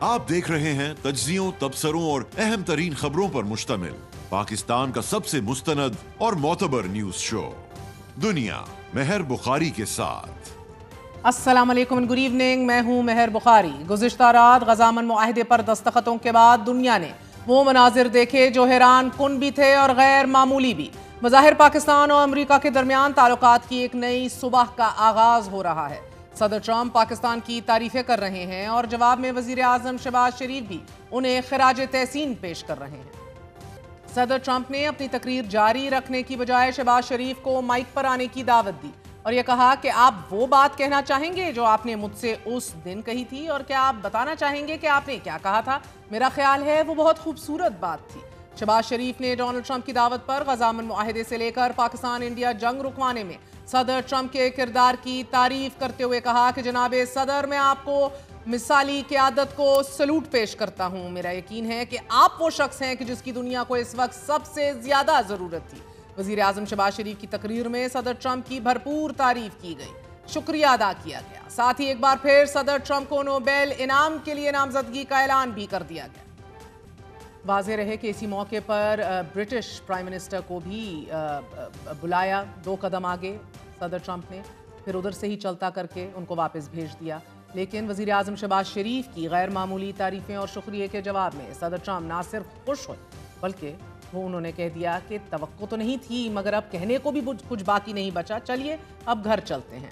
आप देख रहे हैं तज्जियों, तबसरों और अहम तरीन खबरों पर मुश्तमिल पाकिस्तान का सबसे मुस्तनद और मोतबर न्यूज शो दुनिया मेहर बुखारी के साथ। अस्सलाम वालेकुम, गुड इवनिंग। मैं हूं मेहर बुखारी। गुज़िश्ता रात गज़ामन मुआहदे पर दस्तखतों के बाद दुनिया ने वो मनाजिर देखे जो हैरान कुन भी थे और गैर मामूली भी। बज़ाहिर पाकिस्तान और अमरीका के दरमियान ताल्लुकात की एक नई सुबह का आगाज हो रहा है। सदर ट्रंप पाकिस्तान की तारीफें कर रहे हैं और जवाब में वज़ीर आज़म शहबाज शरीफ भी उन्हें खिराज तहसीन पेश कर रहे हैं। सदर ट्रंप ने अपनी तकरीर जारी रखने की बजाय शहबाज शरीफ को माइक पर आने की दावत दी और यह कहा कि आप वो बात कहना चाहेंगे जो आपने मुझसे उस दिन कही थी, और क्या आप बताना चाहेंगे कि आपने क्या कहा था? मेरा ख्याल है वो बहुत खूबसूरत बात थी। शहबाज शरीफ ने डोनाल्ड ट्रंप की दावत पर गज़ामन मुआहदे से लेकर पाकिस्तान इंडिया जंग रुकवाने में सदर ट्रंप के किरदार की तारीफ करते हुए कहा कि जनाबे सदर, मैं आपको मिसाली क़यादत को सलूट पेश करता हूँ। मेरा यकीन है कि आप वो शख्स हैं कि जिसकी दुनिया को इस वक्त सबसे ज़्यादा ज़रूरत थी। वज़ीर आज़म शहबाज शरीफ की तकरीर में सदर ट्रंप की भरपूर तारीफ की गई, शुक्रिया अदा किया गया। साथ ही एक बार फिर सदर ट्रंप को नोबेल इनाम के लिए नामजदगी का ऐलान भी कर दिया गया। वाज़ेह रहे कि इसी मौके पर ब्रिटिश प्राइम मिनिस्टर को भी बुलाया 2 कदम आगे सदर ट्रंप ने, फिर उधर से ही चलता करके उनको वापस भेज दिया। लेकिन वज़ीर आज़म शहबाज शरीफ की गैर मामूली तारीफ़ें और शुक्रिया के जवाब में सदर ट्रंप ना सिर्फ खुश हुए बल्कि वो उन्होंने कह दिया कि तवक्को तो नहीं थी मगर अब कहने को भी कुछ बाकी नहीं बचा, चलिए अब घर चलते हैं।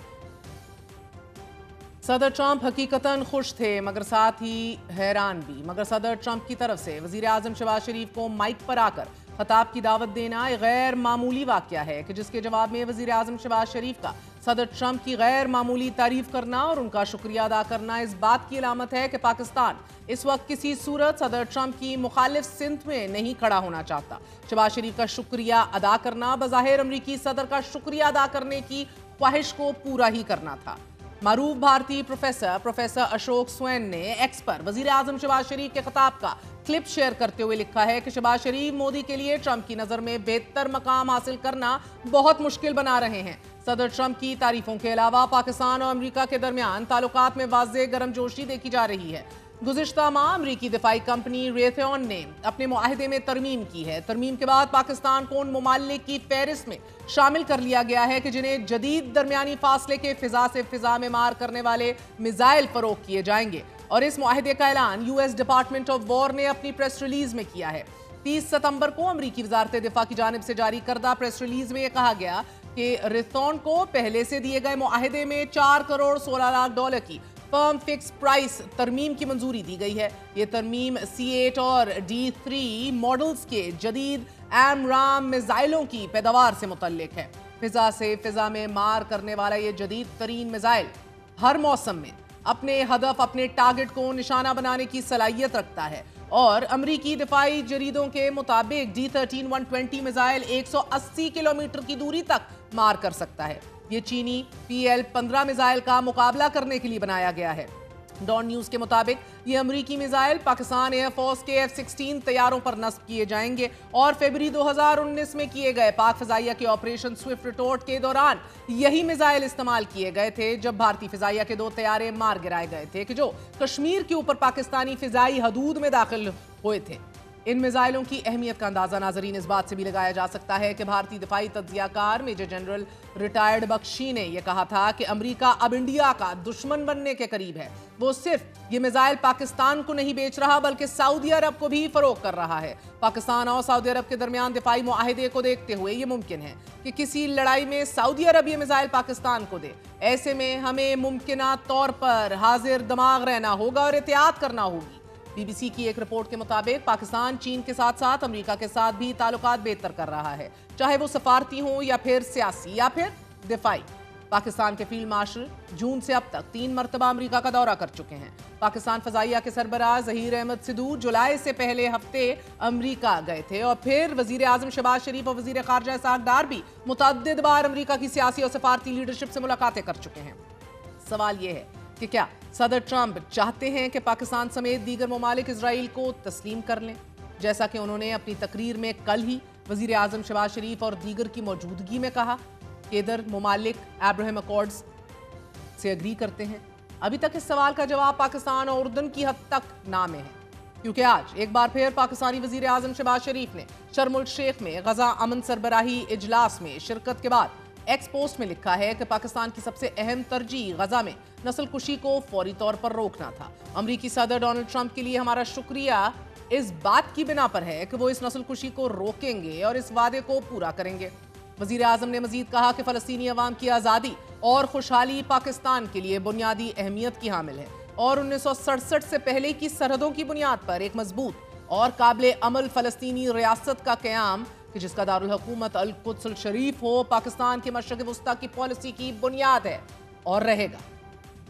सदर ट्रंप हकीकतन खुश थे मगर साथ ही हैरान भी। मगर सदर ट्रंप की तरफ से वज़ीर आज़म शहबाज शरीफ को माइक पर आकर खताब की दावत देना एक गैर मामूली वाक़या है कि जिसके जवाब में वज़ीर आज़म शहबाज शरीफ का सदर ट्रंप की गैर मामूली तारीफ करना और उनका शुक्रिया अदा करना इस बात की अलामत है कि पाकिस्तान इस वक्त किसी सूरत सदर ट्रंप की मुखालिफ सिंथ में नहीं खड़ा होना चाहता। शहबाज शरीफ का शुक्रिया अदा करना बज़ाहिर अमरीकी सदर का शुक्रिया अदा करने की ख्वाहिश को पूरा ही करना था। मारूफ भारतीय प्रोफेसर अशोक स्वैन ने एक्स पर वज़ीर आज़म शहबाज शरीफ के खिताब का क्लिप शेयर करते हुए लिखा है कि शहबाज शरीफ मोदी के लिए ट्रंप की नज़र में बेहतर मकाम हासिल करना बहुत मुश्किल बना रहे हैं। सदर ट्रंप की तारीफों के अलावा पाकिस्तान और अमरीका के दरमियान ताल्लुकात में वाज़ेह गर्मजोशी देखी जा रही है। गुज़िश्ता माह अमरीकी दिफाई कंपनी रेथॉन ने अपने मुआहदे में तरमीम की है। तरमीम के बाद पाकिस्तान को उन ममालिक की फहरिस्त में शामिल कर लिया गया है कि जिन्हें जदीद दरमियानी फासले के फ़िज़ा से फ़िज़ा में मार करने वाले मिज़ाइल फ़रोख्त किए जाएंगे। और इस मुआहदे का ऐलान यूएस डिपार्टमेंट ऑफ वॉर ने अपनी प्रेस रिलीज में किया है। 30 सितंबर को अमरीकी वज़ारत दिफा की जानिब से जारी करदा प्रेस रिलीज में यह कहा गया कि रेथॉन को पहले से दिए गए मुआहदे में $4 करोड़ 16 लाख की फर्म फिक्स प्राइस तरमीम की मंजूरी दी गई है। ये तरमीम C8 और D3 मॉडल्स के जदीद एमराम मिसाइलों की पैदावार से मुतल्लिक है। फिजा से फिजा में मार करने वाला ये जदीद तरीन मिसाइल हर मौसम में अपने हदफ, अपने टारगेट को निशाना बनाने की सलाहियत रखता है और अमरीकी दिफाई जरीदों के मुताबिक D13 120 मिसाइल 180 किलोमीटर की दूरी तक मार कर सकता है। ये चीनी PL-15 मिसाइल का मुकाबला करने के लिए बनाया गया है। डॉन न्यूज़ के मुताबिक ये अमरीकी मिसाइल पाकिस्तान एयरफोर्स के F-16 तैयारों पर नस्ब किए जाएंगे और फरवरी 2019 में किए गए पाक फ़िज़ाइया के ऑपरेशन स्विफ्ट रिटोर्ट के दौरान यही मिसाइल इस्तेमाल किए गए थे जब भारतीय फ़िज़ाइया के 2 तैयारे मार गिराए गए थे कि जो कश्मीर के ऊपर पाकिस्तानी फ़िज़ाई हदूद में दाखिल हुए थे। इन मिसाइलों की अहमियत का अंदाजा नाजरीन इस बात से भी लगाया जा सकता है कि भारतीय दिफाई तज्जियाकार मेजर जनरल रिटायर्ड बख्शी ने यह कहा था कि अमेरिका अब इंडिया का दुश्मन बनने के करीब है। वो सिर्फ ये मिसाइल पाकिस्तान को नहीं बेच रहा बल्कि सऊदी अरब को भी फरोख्त कर रहा है। पाकिस्तान और सऊदी अरब के दरमियान दिफाई मुआहदे को देखते हुए ये मुमकिन है कि किसी लड़ाई में सऊदी अरब ये मिसाइल पाकिस्तान को दे। ऐसे में हमें मुमकिना तौर पर हाजिर दिमाग रहना होगा और एहतियात करना होगी। BBC की एक रिपोर्ट के मुताबिक पाकिस्तान चीन के साथ साथ अमेरिका के साथ भी ताल्लुकात बेहतर कर रहा है, चाहे वो सफारती हों या फिर सियासी या फिर दिफाई। पाकिस्तान के फील्ड मार्शल जून से अब तक 3 मरतबा अमेरिका का दौरा कर चुके हैं। पाकिस्तान फ़ज़ाइया के सरबराह ज़हीर अहमद सिद्धू जुलाई से पहले हफ्ते अमेरिका गए थे और फिर वज़ीर आज़म शहबाज शरीफ और वज़ीर ख़ारजा इसहाक़ डार भी मुतअद्दिद बार अमेरिका की सियासी और सफारती लीडरशिप से मुलाकातें कर चुके हैं। सवाल ये है कि क्या सदर ट्रंप चाहते हैं कि पाकिस्तान समेत दीगर ममालिक इजराइल को तस्लीम कर लें, जैसा कि उन्होंने अपनी तकरीर में कल ही वज़ीर आज़म शहबाज शरीफ और दीगर की मौजूदगी में कहा कि इधर ममालिक अब्राहम अकॉर्ड्स से एग्री करते हैं अभी तक इस सवाल का जवाब पाकिस्तान और उर्दन की हद तक ना में है, क्योंकि आज एक बार फिर पाकिस्तानी वजीर आजम शहबाज शरीफ ने शर्म उल शेख में गजा अमन सरबराही इजलास में शिरकत के बाद एक्स पोस्ट में लिखा है कि पाकिस्तान की सबसे अहम तरजीह गजा में नस्ल कुशी को फौरी तौर पर रोकना था। अमरीकी सदर डोनाल्ड ट्रंप के लिए हमारा शुक्रिया इस बात की बिना पर है कि वो इस नस्ल कुशी को रोकेंगे और इस वादे को पूरा करेंगे। वजीर आजम ने मजीद कहा कि फलस्तीनी अवाम की आज़ादी और खुशहाली पाकिस्तान के लिए बुनियादी अहमियत की हामिल है और 1967 से पहले की सरहदों की बुनियाद पर एक मजबूत और काबिल अमल फलस्तीनी रियासत का क़याम कि जिसका दारुल हुकूमत अल कुद्स अल शरीफ हो, पाकिस्तान के मशरक़ वस्ता की पॉलिसी की बुनियाद है और रहेगा।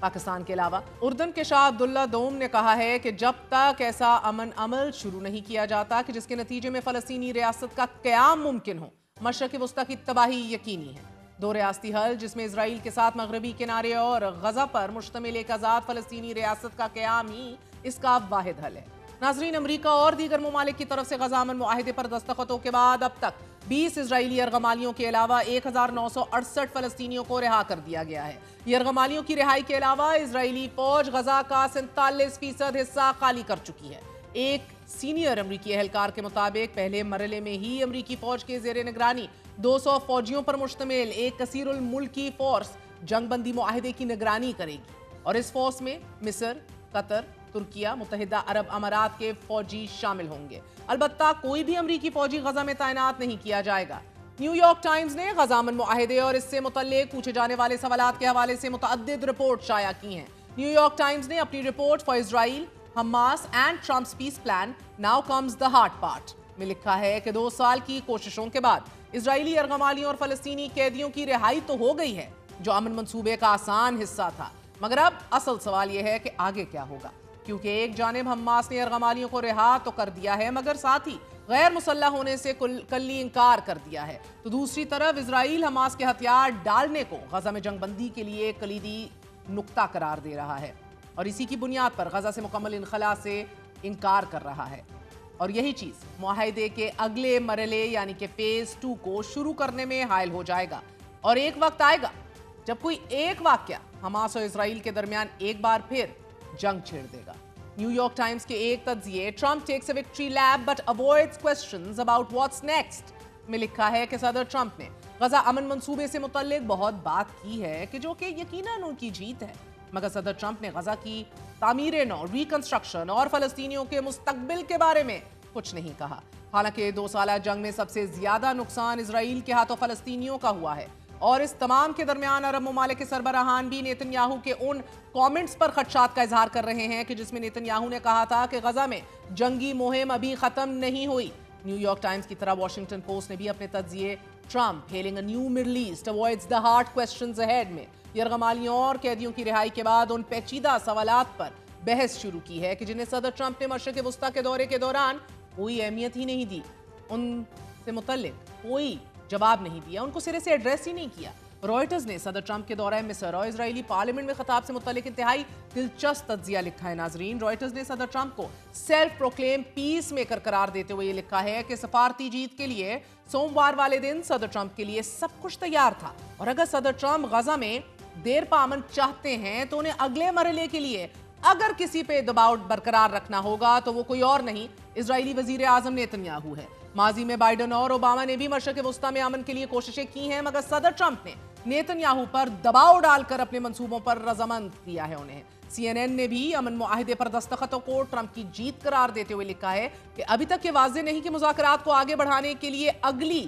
पाकिस्तान के अलावा उर्दन के शाह अब्दुल्ला दोम ने कहा है कि जब तक ऐसा अमन अमल शुरू नहीं किया जाता कि जिसके नतीजे में फलस्तीनी रियासत का क़याम मुमकिन हो, मशरक़ वस्ता की तबाही यकीनी है। दो रियासती हल जिसमें इजराइल के साथ मगरबी किनारे और गजा पर मुश्तमिल एक आज़ाद फलस्तीनी रियासत का क़याम ही इसका वाहिद हल है। नाजरीन, अमरीका और दीगर ममालिक की तरफ से गजा अमन मुआहिदे पर दस्तखतों के बाद अब तक 20 इजरायली यरगमालियों के अलावा 1968 फलस्तीनियों को रिहा कर दिया गया है। यरगमालियों की रिहाई के अलावा इजरायली फौज गजा का 47% हिस्सा खाली कर चुकी है। एक सीनियर अमरीकी एहलकार के मुताबिक पहले मरहले में ही अमरीकी फौज के जेर निगरानी 200 फौजियों पर मुश्तमिल एक कसीरुल मुल्की फोर्स जंगबंदी मुआहिदे की निगरानी करेगी और इस फोर्स में मिस्र, कतर, तुर्किया, मुत्तहिदा अरब अमारात के फौजी शामिल होंगे। अलबत्ता कोई भी अमरीकी फौजी गजा में तैनात नहीं किया जाएगा। न्यूयॉर्क टाइम्स ने गजा अमन मुआहिदे और इससे मुतल्लिक पूछे जाने वाले सवालात के हवाले से मुतअद्दिद रिपोर्ट शाया की हैं। न्यूयॉर्क टाइम्स ने अपनी report for Israel, Hamas and Trump's peace plan now comes the hard part में लिखा है कि 2 साल की कोशिशों के बाद इजरायली यरगमालियों और फलस्तीनी कैदियों की रिहाई तो हो गई है, जो अमन मंसूबे का आसान हिस्सा था, मगर अब असल सवाल यह है कि आगे क्या होगा, क्योंकि एक जानिब हमास ने यरगमालियों को रिहा तो कर दिया है मगर साथ ही गैर मुसल्लह होने से कल्ली इंकार कर दिया है, तो दूसरी तरफ इजराइल हमास के हथियार डालने को गजा में जंगबंदी के लिए कलीदी नुक्ता करार दे रहा है और इसी की बुनियाद पर गजा से मुकम्मल इनखला से इनकार कर रहा है। और यही चीज़ मुआहिदे के अगले मरहले यानी कि फेज 2 को शुरू करने में हायल हो जाएगा और एक वक्त आएगा जब कोई एक वाकया हमास और इजराइल के दरमियान एक बार फिर जंग छेड़ देगा। न्यूयॉर्क टाइम्स के एक तज्जिए Trump takes a victory lap but avoids questions about what's next में लिखा है कि सदर ट्रंप ने गजा अमन मंसूबे से मुतल्लिक बहुत बात की है कि जो कि यकीनन उनकी जीत है, मगर सदर ट्रंप ने गजा की तामीर नौ, रिकंस्ट्रक्शन और फलस्तीनियों के मुस्तकबिल के बारे में कुछ नहीं कहा। हालांकि 2 साला जंग में सबसे ज्यादा नुकसान इजराइल के हाथों फलस्तीनियों का हुआ है और इस तमाम के दरमियान अरब ममालिक के सरबराहान भी नेतन्याहू के उन कमेंट्स पर खदशात का इजहार कर रहे हैं कि जिसमें नेतन्याहू ने कहा था कि गजा में जंगी मुहिम अभी खत्म नहीं हुई। न्यूयॉर्क टाइम्स की तरह वॉशिंगटन पोस्ट ने भी अपने तज्जिए Trump hailing a new Middle East avoids the hard questions ahead में यरगमालियों और कैदियों की रिहाई के बाद उन पेचीदा सवालात पर बहस शुरू की है कि जिन्हें सदर ट्रंप ने मशरक़ वस्ता के दौरे के दौरान कोई अहमियत ही नहीं दी, उनसे मुतल्लिक कोई जवाब नहीं दिया, उनको सिरे से एड्रेस ही नहीं किया। रॉयटर्स ने सदर ट्रंप के दौरे मिस्र और इजरायली पार्लियामेंट में खिताब से मुतल्लिक इंतहाई दिलचस्प तज्जिया लिखा है। नाजरीन, रॉयटर्स ने सदर ट्रंप को सेल्फ प्रोक्लेम पीस मेकर करार देते हुए ये लिखा है कि सफारती जीत के लिए सोमवार वाले दिन सदर ट्रंप के लिए सब कुछ तैयार था और अगर सदर ट्रंप गजा में देर पामन चाहते हैं तो उन्हें अगले मरहले के लिए अगर किसी पे दबाव बरकरार रखना होगा तो वो कोई और नहीं, इजरायली वजीर आजम नेतन्याहू है। माजी में बाइडन और ओबामा ने भी मशरक़ वस्ता में अमन के लिए कोशिशें की हैं, मगर सदर ट्रंप ने नेतन्याहू पर दबाव डालकर अपने मंसूबों पर रजामंद किया है उन्हें। CNN ने भी अमन मुआहिदे पर दस्तखतों को ट्रंप की जीत करार देते हुए लिखा है कि अभी तक ये वाज़ेह नहीं कि मुज़ाकरात को आगे बढ़ाने के लिए अगली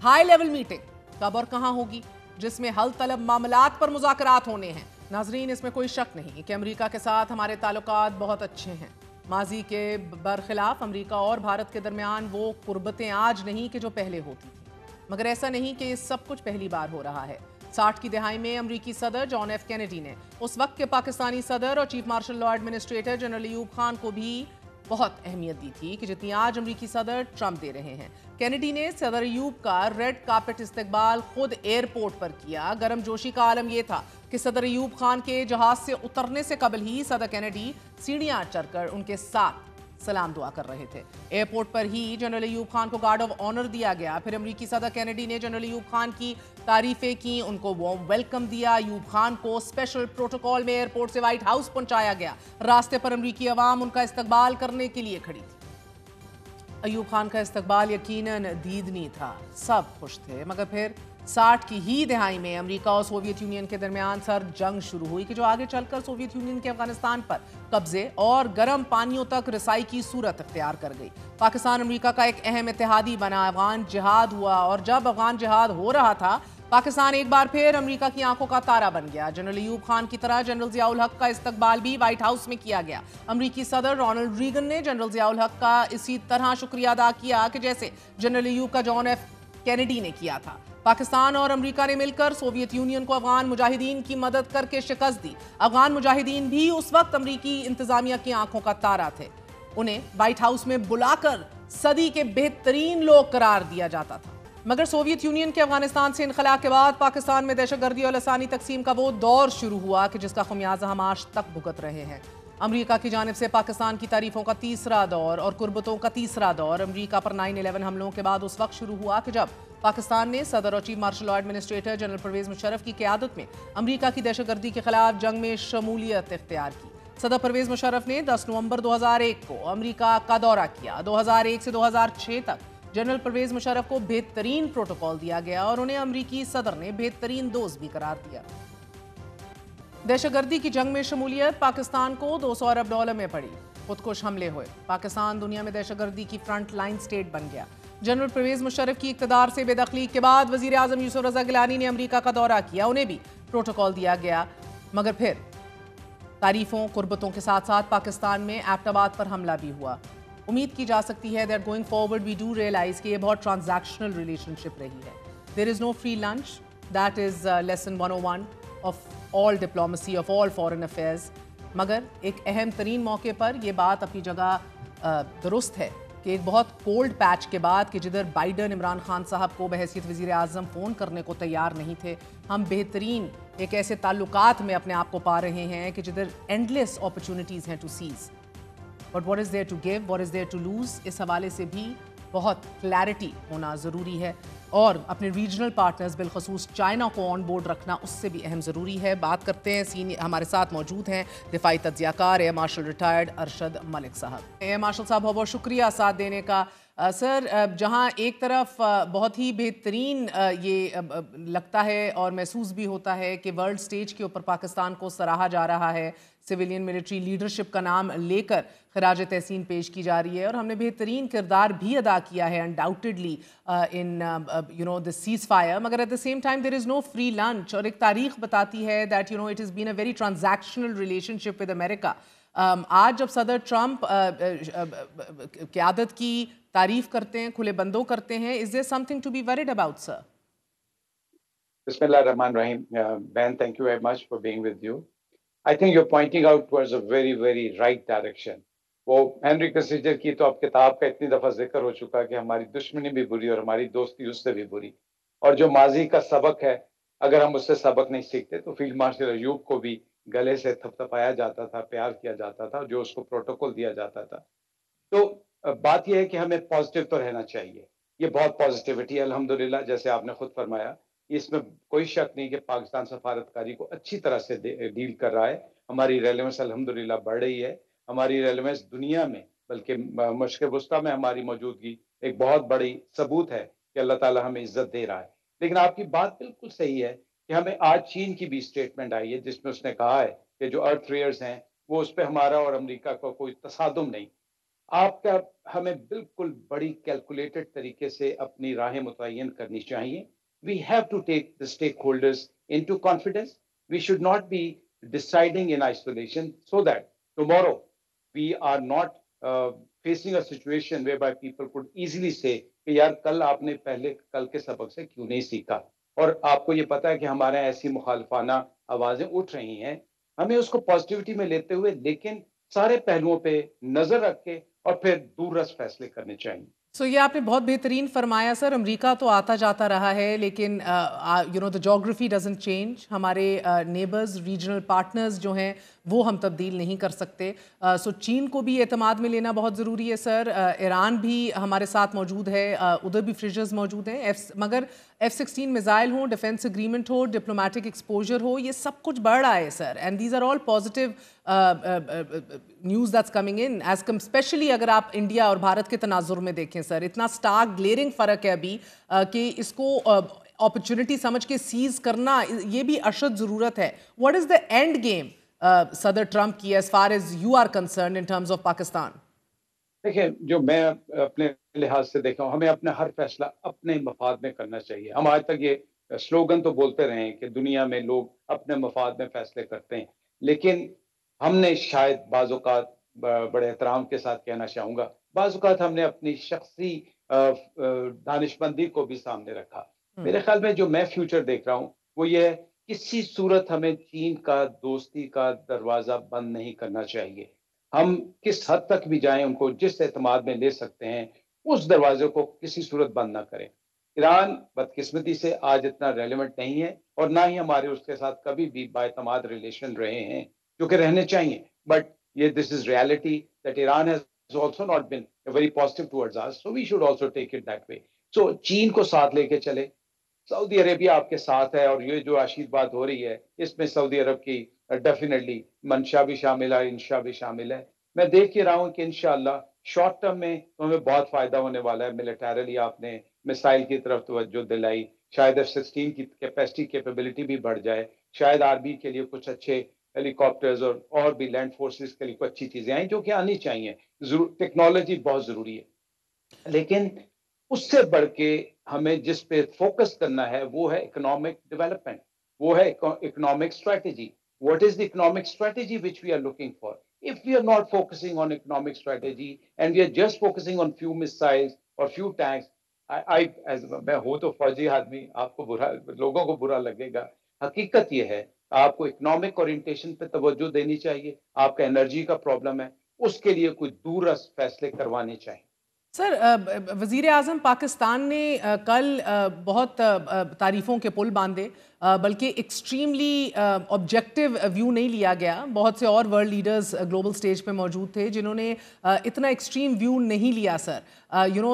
हाई लेवल मीटिंग कब और कहां होगी जिसमें हल तलब मामलात पर मुज़ाकरात होने हैं। नाजरीन, इसमें कोई शक नहीं कि अमेरिका के साथ हमारे ताल्लुकात बहुत अच्छे हैं। माजी के बरखिलाफ अमेरिका और भारत के दरमियान वो कुर्बतें आज नहीं कि जो पहले होती थी, मगर ऐसा नहीं कि ये सब कुछ पहली बार हो रहा है। 60 की दहाई में अमरीकी सदर जॉन एफ कैनेडी ने उस वक्त के पाकिस्तानी सदर और chief martial law administrator general Ayub Khan को भी बहुत अहमियत दी थी कि जितनी आज अमरीकी सदर ट्रंप दे रहे हैं। कैनेडी ने सदर अयूब का रेड कार्पेट इस्तकबाल खुद एयरपोर्ट पर किया। गर्म जोशी का आलम यह था कि सदर अयूब खान के जहाज से उतरने से कबल ही सदर कैनेडी सीढ़ियां चढ़कर उनके साथ सलाम दुआ कर रहे थे। एयरपोर्ट पर ही जनरल अयूब खान को गार्ड ऑफ ऑनर दिया गया। फिर अमरीकी सदर कैनेडी ने जनरल अयूब खान की तारीफें की, उनको वार्म वेलकम दिया। अयूब खान को स्पेशल प्रोटोकॉल में एयरपोर्ट से व्हाइट हाउस पहुंचाया गया। रास्ते पर अमरीकी अवाम उनका इस्तकबाल करने के लिए खड़ी थी। अयूब खान का इस्तकबाल यकीनन दीदनी था, सब खुश थे। मगर फिर 60 की ही दिहाई में अमेरिका और सोवियत यूनियन के दरमियान सर्द जंग शुरू हुई कि जो आगे चलकर सोवियत यूनियन के अफगानिस्तान पर कब्जे और गर्म पानियों तक रसाई की सूरत अख्तियार कर गई। पाकिस्तान अमेरिका का एक अहम इत्तेहादी बना, अफगान जिहाद हुआ, और जब अफगान जिहाद हो रहा था पाकिस्तान एक बार फिर अमेरिका की आंखों का तारा बन गया। जनरल अयूब खान की तरह जनरल ज़ियाउल हक का इस्तकबाल भी व्हाइट हाउस में किया गया। अमेरिकी सदर रोनाल्ड रीगन ने जनरल ज़ियाउल हक का इसी तरह शुक्रिया अदा किया कि जैसे जनरल अयूब का जॉन एफ कैनेडी ने किया था। पाकिस्तान और अमेरिका ने मिलकर सोवियत यूनियन को अफगान मुजाहिदीन की मदद करके शिकस्त दी। अफगान मुजाहिदीन भी उस वक्त अमेरिकी इंतजामिया की आंखों का तारा थे। उन्हें व्हाइट हाउस में बुलाकर सदी के बेहतरीन लोग करार दिया जाता था। मगर सोवियत यूनियन के अफगानिस्तान से इनखला के बाद पाकिस्तान में दहशतगर्दी और लसानी तकसीम का वो दौर शुरू हुआ कि जिसका खमियाजा हम आज तक भुगत रहे हैं। अमेरिका की जानिब से पाकिस्तान की तारीफों का तीसरा दौर और कुर्बतों का तीसरा दौर अमेरिका पर 9/11 हमलों के बाद उस वक्त शुरू हुआ कि जब पाकिस्तान ने सदर और chief martial law administrator general Pervez Musharraf की क़यादत में अमेरिका की दहशतगर्दी के खिलाफ जंग में शमूलियत इख्तियार की। सदर परवेज मुशर्रफ ने 10 नवंबर 2001 को अमेरिका का दौरा किया। 2001 से 2006 तक जनरल परवेज मुशर्रफ को बेहतरीन प्रोटोकॉल दिया गया और उन्हें अमेरिकी सदर ने बेहतरीन दोस्त भी करार दिया। दहशतगर्दी की जंग में शमूलियत पाकिस्तान को $200 अरब में पड़ी। खुदकुश हमले हुए। पाकिस्तान दुनिया में दहशतगर्दी की फ्रंट लाइन स्टेट बन गया। जनरल परवेज मुशर्रफ की इक़्तिदार से बेदखली के बाद वज़ीर आज़म यूसुफ रज़ा गिलानी ने अमेरिका का दौरा किया, उन्हें भी प्रोटोकॉल दिया गया। मगर फिर तारीफों कुर्बतों के साथ साथ पाकिस्तान में एबटाबाद पर हमला भी हुआ। उम्मीद की जा सकती है that going forward we do realise कि ये बहुत ट्रांजैक्शनल रिलेशनशिप रही है। There is no free lunch, that is lesson 101 of all diplomacy of all foreign affairs. मगर एक अहम तरीन मौके पर यह बात अपनी जगह दुरुस्त है कि एक बहुत कोल्ड पैच के बाद कि जिधर बाइडन इमरान खान साहब को बहैसियत वज़ीर आज़म फ़ोन करने को तैयार नहीं थे, हम बेहतरीन एक ऐसे ताल्लुकात में अपने आप को पा रहे हैं कि जिधर एंडलेस अपॉर्चुनिटीज़ हैं to seize, but what is there to give, what is there to lose. इस हवाले से भी बहुत क्लैरिटी होना ज़रूरी है और अपने रीजनल पार्टनर्स बिलखसूस चाइना को ऑन बोर्ड रखना उससे भी अहम ज़रूरी है। बात करते हैं, सीनियर हमारे साथ मौजूद हैं दिफाई तज्ज़ियाकार air marshal retired Arshad Malik साहब। एयर मार्शल साहब बहुत बहुत शुक्रिया साथ देने का। सर, जहां एक तरफ बहुत ही बेहतरीन ये लगता है और महसूस भी होता है कि वर्ल्ड स्टेज के ऊपर पाकिस्तान को सराहा जा रहा है, सिविलियन मिलिट्री लीडरशिप का नाम लेकर खराज तहसीन पेश की जा रही है और हमने बेहतरीन किरदार भी अदा किया है undoubtedly in the ceasefire, मगर at the same time there is no free lunch. और एक तारीख बताती है that it is been a very transactional relationship with America. आज जब सदर ट्रंप क़यादत की तारीफ करते हैं, खुले बंदों करते हैं, is there something to be worried about sir? Bismillahirrahmanirrahim. Ben, thank you very much for being with you. I think you're pointing out towards a very, very right direction. वो हेनरी किसिंजर की तो अब किताब का इतनी दफ़ा जिक्र हो चुका कि हमारी दुश्मनी भी बुरी और हमारी दोस्ती उससे भी बुरी, और जो माजी का सबक है अगर हम उससे सबक नहीं सीखते तो फील्ड मार्शल अयूब को भी गले से थपथपाया जाता था, प्यार किया जाता था, जो उसको प्रोटोकॉल दिया जाता था। तो बात यह है कि हमें पॉजिटिव तो रहना चाहिए। ये बहुत पॉजिटिविटी है अल्हम्दुलिल्लाह, जैसे आपने खुद फरमाया, इसमें कोई शक नहीं कि पाकिस्तान सफारतकारी को अच्छी तरह से डील कर रहा है। हमारी रेलेवेंस अल्हम्दुलिल्लाह बढ़ रही है। हमारी रेलेवेंस दुनिया में, बल्कि मशरिक़ वुस्ता में हमारी मौजूदगी एक बहुत बड़ी सबूत है कि अल्लाह ताला हमें इज्जत दे रहा है। लेकिन आपकी बात बिल्कुल सही है कि हमें आज चीन की भी स्टेटमेंट आई है जिसमें उसने कहा है कि जो अर्थ रेयर्स हैं वो उस पर हमारा और अमेरिका का कोई तसादुम नहीं। आपका हमें बिल्कुल बड़ी कैलकुलेटेड तरीके से अपनी राहें मुतय्यन करनी चाहिए। We have to take the stakeholders into confidence. We should not be deciding in isolation so that tomorrow we are not facing a situation whereby people could easily say कि यार कल आपने पहले कल के सबक से क्यों नहीं सीखा। और आपको ये पता है कि हमारे ऐसी मुखालफाना आवाजें उठ रही हैं, हमें उसको पॉजिटिविटी में लेते हुए लेकिन सारे पहलुओं पे नजर रख के और फिर दूररस फैसले करने चाहिए। یہ آپ نے بہت بہترین فرمایا سر. امریکہ تو آتا جاتا رہا ہے لیکن the geography doesn't change. ہمارے نیبرز ریجنل پارٹنرز جو ہیں وہ ہم تبدیل نہیں کر سکتے. چین کو بھی اعتماد میں لینا بہت ضروری ہے سر. ایران بھی ہمارے ساتھ موجود ہے, ادھر بھی فریجرز موجود ہیں, مگر F-16 میزائل ہوں, ڈیفنس اگریمنٹ ہو, ڈپلومیٹک ایکسپوجر ہو, یہ سب کچھ بڑھ رہا ہے sir. And these are all positive news that's coming in as come, especially اگر آپ انڈیا اور بھارت کے تناظر میں دیکھیں سر. اتنا سٹارک گلیئرنگ فرق ہے ابھی کہ اس کو اپرچونٹی سمجھ کے سیز کرنا یہ بھی اشد ضرورت ہے. What is the end game صدر ٹرمپ کی as far as you are concerned in terms of Pakistan? دیکھیں, جو میں اپنے لحاظ سے دیکھا ہوں, ہمیں اپنا ہر فیصلہ اپنے مفاد میں کرنا چاہیے. ہم آج تک یہ سلوگن تو بولتے رہے ہیں کہ دنیا میں لوگ اپنے مفاد میں فیصلے کرتے ہیں, لیکن ہم نے شاید بعض اوقات, بڑے احترام کے ساتھ کہنا چاہوں گا, بعض اوقات ہم نے اپنی شخصی دانشمندی کو بھی سامنے رکھا. میرے خیال میں جو میں فیوچر دیکھ رہا ہوں وہ یہ ہے, کسی صورت ہمیں چین کا دوستی کا دروازہ بند نہیں کرنا چاہیے. ہم کس حد تک بھی جائیں, ان کو جس اعتماد میں لے سکتے ہیں اس دروازے کو کسی صورت بند نہ کریں. ایران بدقسمتی سے آج اتنا ریلیونٹ نہیں ہے, اور نہ ہی ہمارے اس کے ساتھ کبھی بھی باعتماد ریلیشن رہے ہیں, جو کہ رہنے چاہیے. بٹ یہ this is reality that Iran has also not been very positive towards us, so we should also take it that way. So چین کو ساتھ لے کے چلے. سعودی عربیہ آپ کے ساتھ ہے, اور یہ جو عشید بات ہو رہی ہے اس میں سعودی عرب کی ڈیفینیٹلی منشا بھی شامل ہے, انشا بھی شامل ہے. میں دیکھ کے رہا ہوں کہ انشاءاللہ شارٹ ٹرم میں ہمیں بہت فائدہ ہونے والا ہے. ملیٹریلی آپ نے میسائل کی طرف توجہ دلائی, شاید F-16 کی کیپیسٹی کیپیبلٹی بھی بڑھ جائے, شاید آرمی کے لیے کچھ اچھے ہیلی کاپٹرز اور بھی لینڈ فورسز کے لیے کچھ اچھی چیزیں آئیں جو کہ آنی چاہیے. ٹیکنالوجی بہت ضروری ہے, لیکن اس سے بڑھ کے ہمیں جس پہ فوکس کرنا ہے وہ ہے اکنامک ڈیولپمنٹ, وہ ہے economic strategy. What is the economic strategy which we are looking for? if we are not focusing on economic strategy and we are just focusing on few missiles or few tanks, میں ہوں تو فوجی آدمی, آپ کو برا, لوگوں کو برا لگے گا. حقیقت یہ ہے آپ کو اکنامک اورینٹیشن پہ توجہ دینی چاہیے. آپ کا انرجی کا پرابلم ہے, اس کے لیے کوئی دور رس فیصلے کروانے چاہیے. سر, وزیر اعظم پاکستان نے کل بہت تعریفوں کے پل باندھے, بلکہ ایکسٹریملی آبجیکٹیو ویو نہیں لیا گیا. بہت سے اور ورلڈ لیڈرز گلوبل سٹیج پہ موجود تھے جنہوں نے اتنا ایکسٹریم ویو نہیں لیا sir.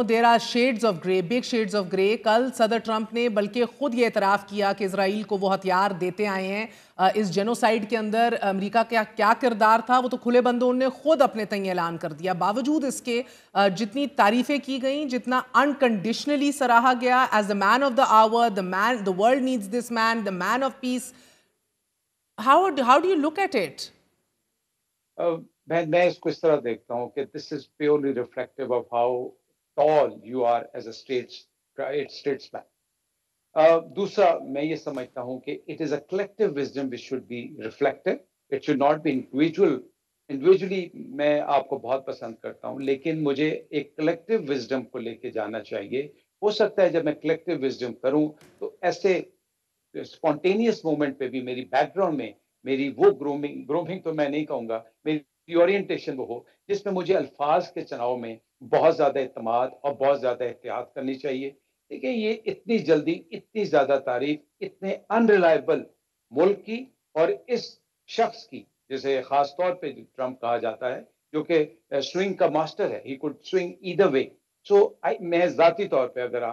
There are shades of grey, big shades of grey. کل صدر ٹرمپ نے بلکہ خود یہ اعتراف کیا کہ اسرائیل کو وہ ہتھیار دیتے آئے ہیں. اس جینوسائیڈ کے اندر امریکہ کا کیا کردار تھا وہ تو کھلے بندوں نے خود اپنے تئیں اعلان کر دیا. باوجود اس کے جتنی تعریفیں کی گئیں, جتنا انکنڈیشنلی سراہا گیا as the man of the hour, the world needs this man, the man of peace, how do you look at it? میں اس کو اس طرح دیکھتا ہوں کہ this is purely reflective of how tall you are as a statesman. دوسرا میں یہ سمجھتا ہوں کہ it is a collective wisdom which should be reflected, it should not be individually. میں آپ کو بہت پسند کرتا ہوں, لیکن مجھے ایک کلیکٹیو وزڈم کو لے کے جانا چاہیے. ہو سکتا ہے جب میں کلیکٹیو وزڈم کروں تو ایسے اسپونٹینیس مومنٹ پہ بھی میری بیک گراؤنڈ میں میری وہ گرومنگ تو میں نہیں کہوں گا, میری اورینٹیشن وہ ہو جس میں مجھے الفاظ کے چناؤ میں بہت زیادہ اعتماد اور بہت زیادہ احتیاط کرنی چاہیے. دیکھیں, یہ اتنی جلدی اتنی زیادہ تعریف اتنے انریلائبل ملک کی اور اس شخص کی, جسے خاص طور پہ ٹرمپ کہا جاتا ہے, جو کہ سوئنگ کا ماسٹر ہے, ہی کوڈ سوئنگ ایدر وے. سو میں ذاتی طور پہ اگر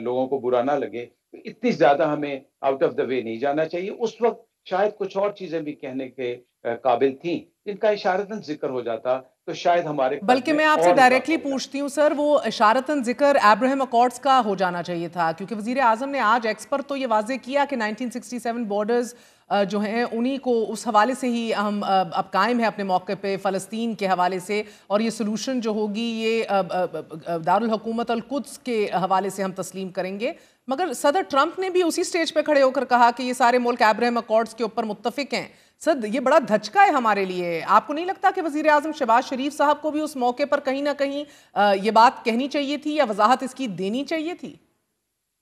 لوگوں کو برا نہ لگے تو اتنی زیادہ ہمیں آؤٹ آف دا وے نہیں جانا چاہیے. اس وقت شاید کچھ اور چیزیں بھی کہنے کے قابل تھیں جن کا اشارتاً ذکر ہو جاتا تو شاید ہمارے, بلکہ میں آپ سے ڈائریکٹلی پوچھتی ہوں سر, وہ اشارتاً ذکر ابراہیم اکارڈز کا ہو جانا چاہیے تھا, کیونکہ وزیر اعظم نے آج ایکس پر تو یہ واضح کیا کہ 1967 بارڈرز جو ہیں انہی کو اس حوالے سے ہی ہم اب قائم ہیں اپنے موقع پہ, فلسطین کے حوالے سے, اور یہ سلوشن جو ہوگی یہ دارالحکومت القدس کے حوالے سے ہم تسلیم کریں گے. مگر صدر ٹرمپ نے بھی اسی سٹیج پہ کھڑے ہو کر کہا کہ یہ سارے ملک ابراہیم اکارڈز کے اوپر متفق ہیں. سر, یہ بڑا دھچکا ہے ہمارے لیے. آپ کو نہیں لگتا کہ وزیر اعظم شہباز شریف صاحب کو بھی اس موقع پر کہیں نہ کہیں یہ بات کہنی چاہیے تھی یا وضاحت اس کی دینی چاہیے تھی؟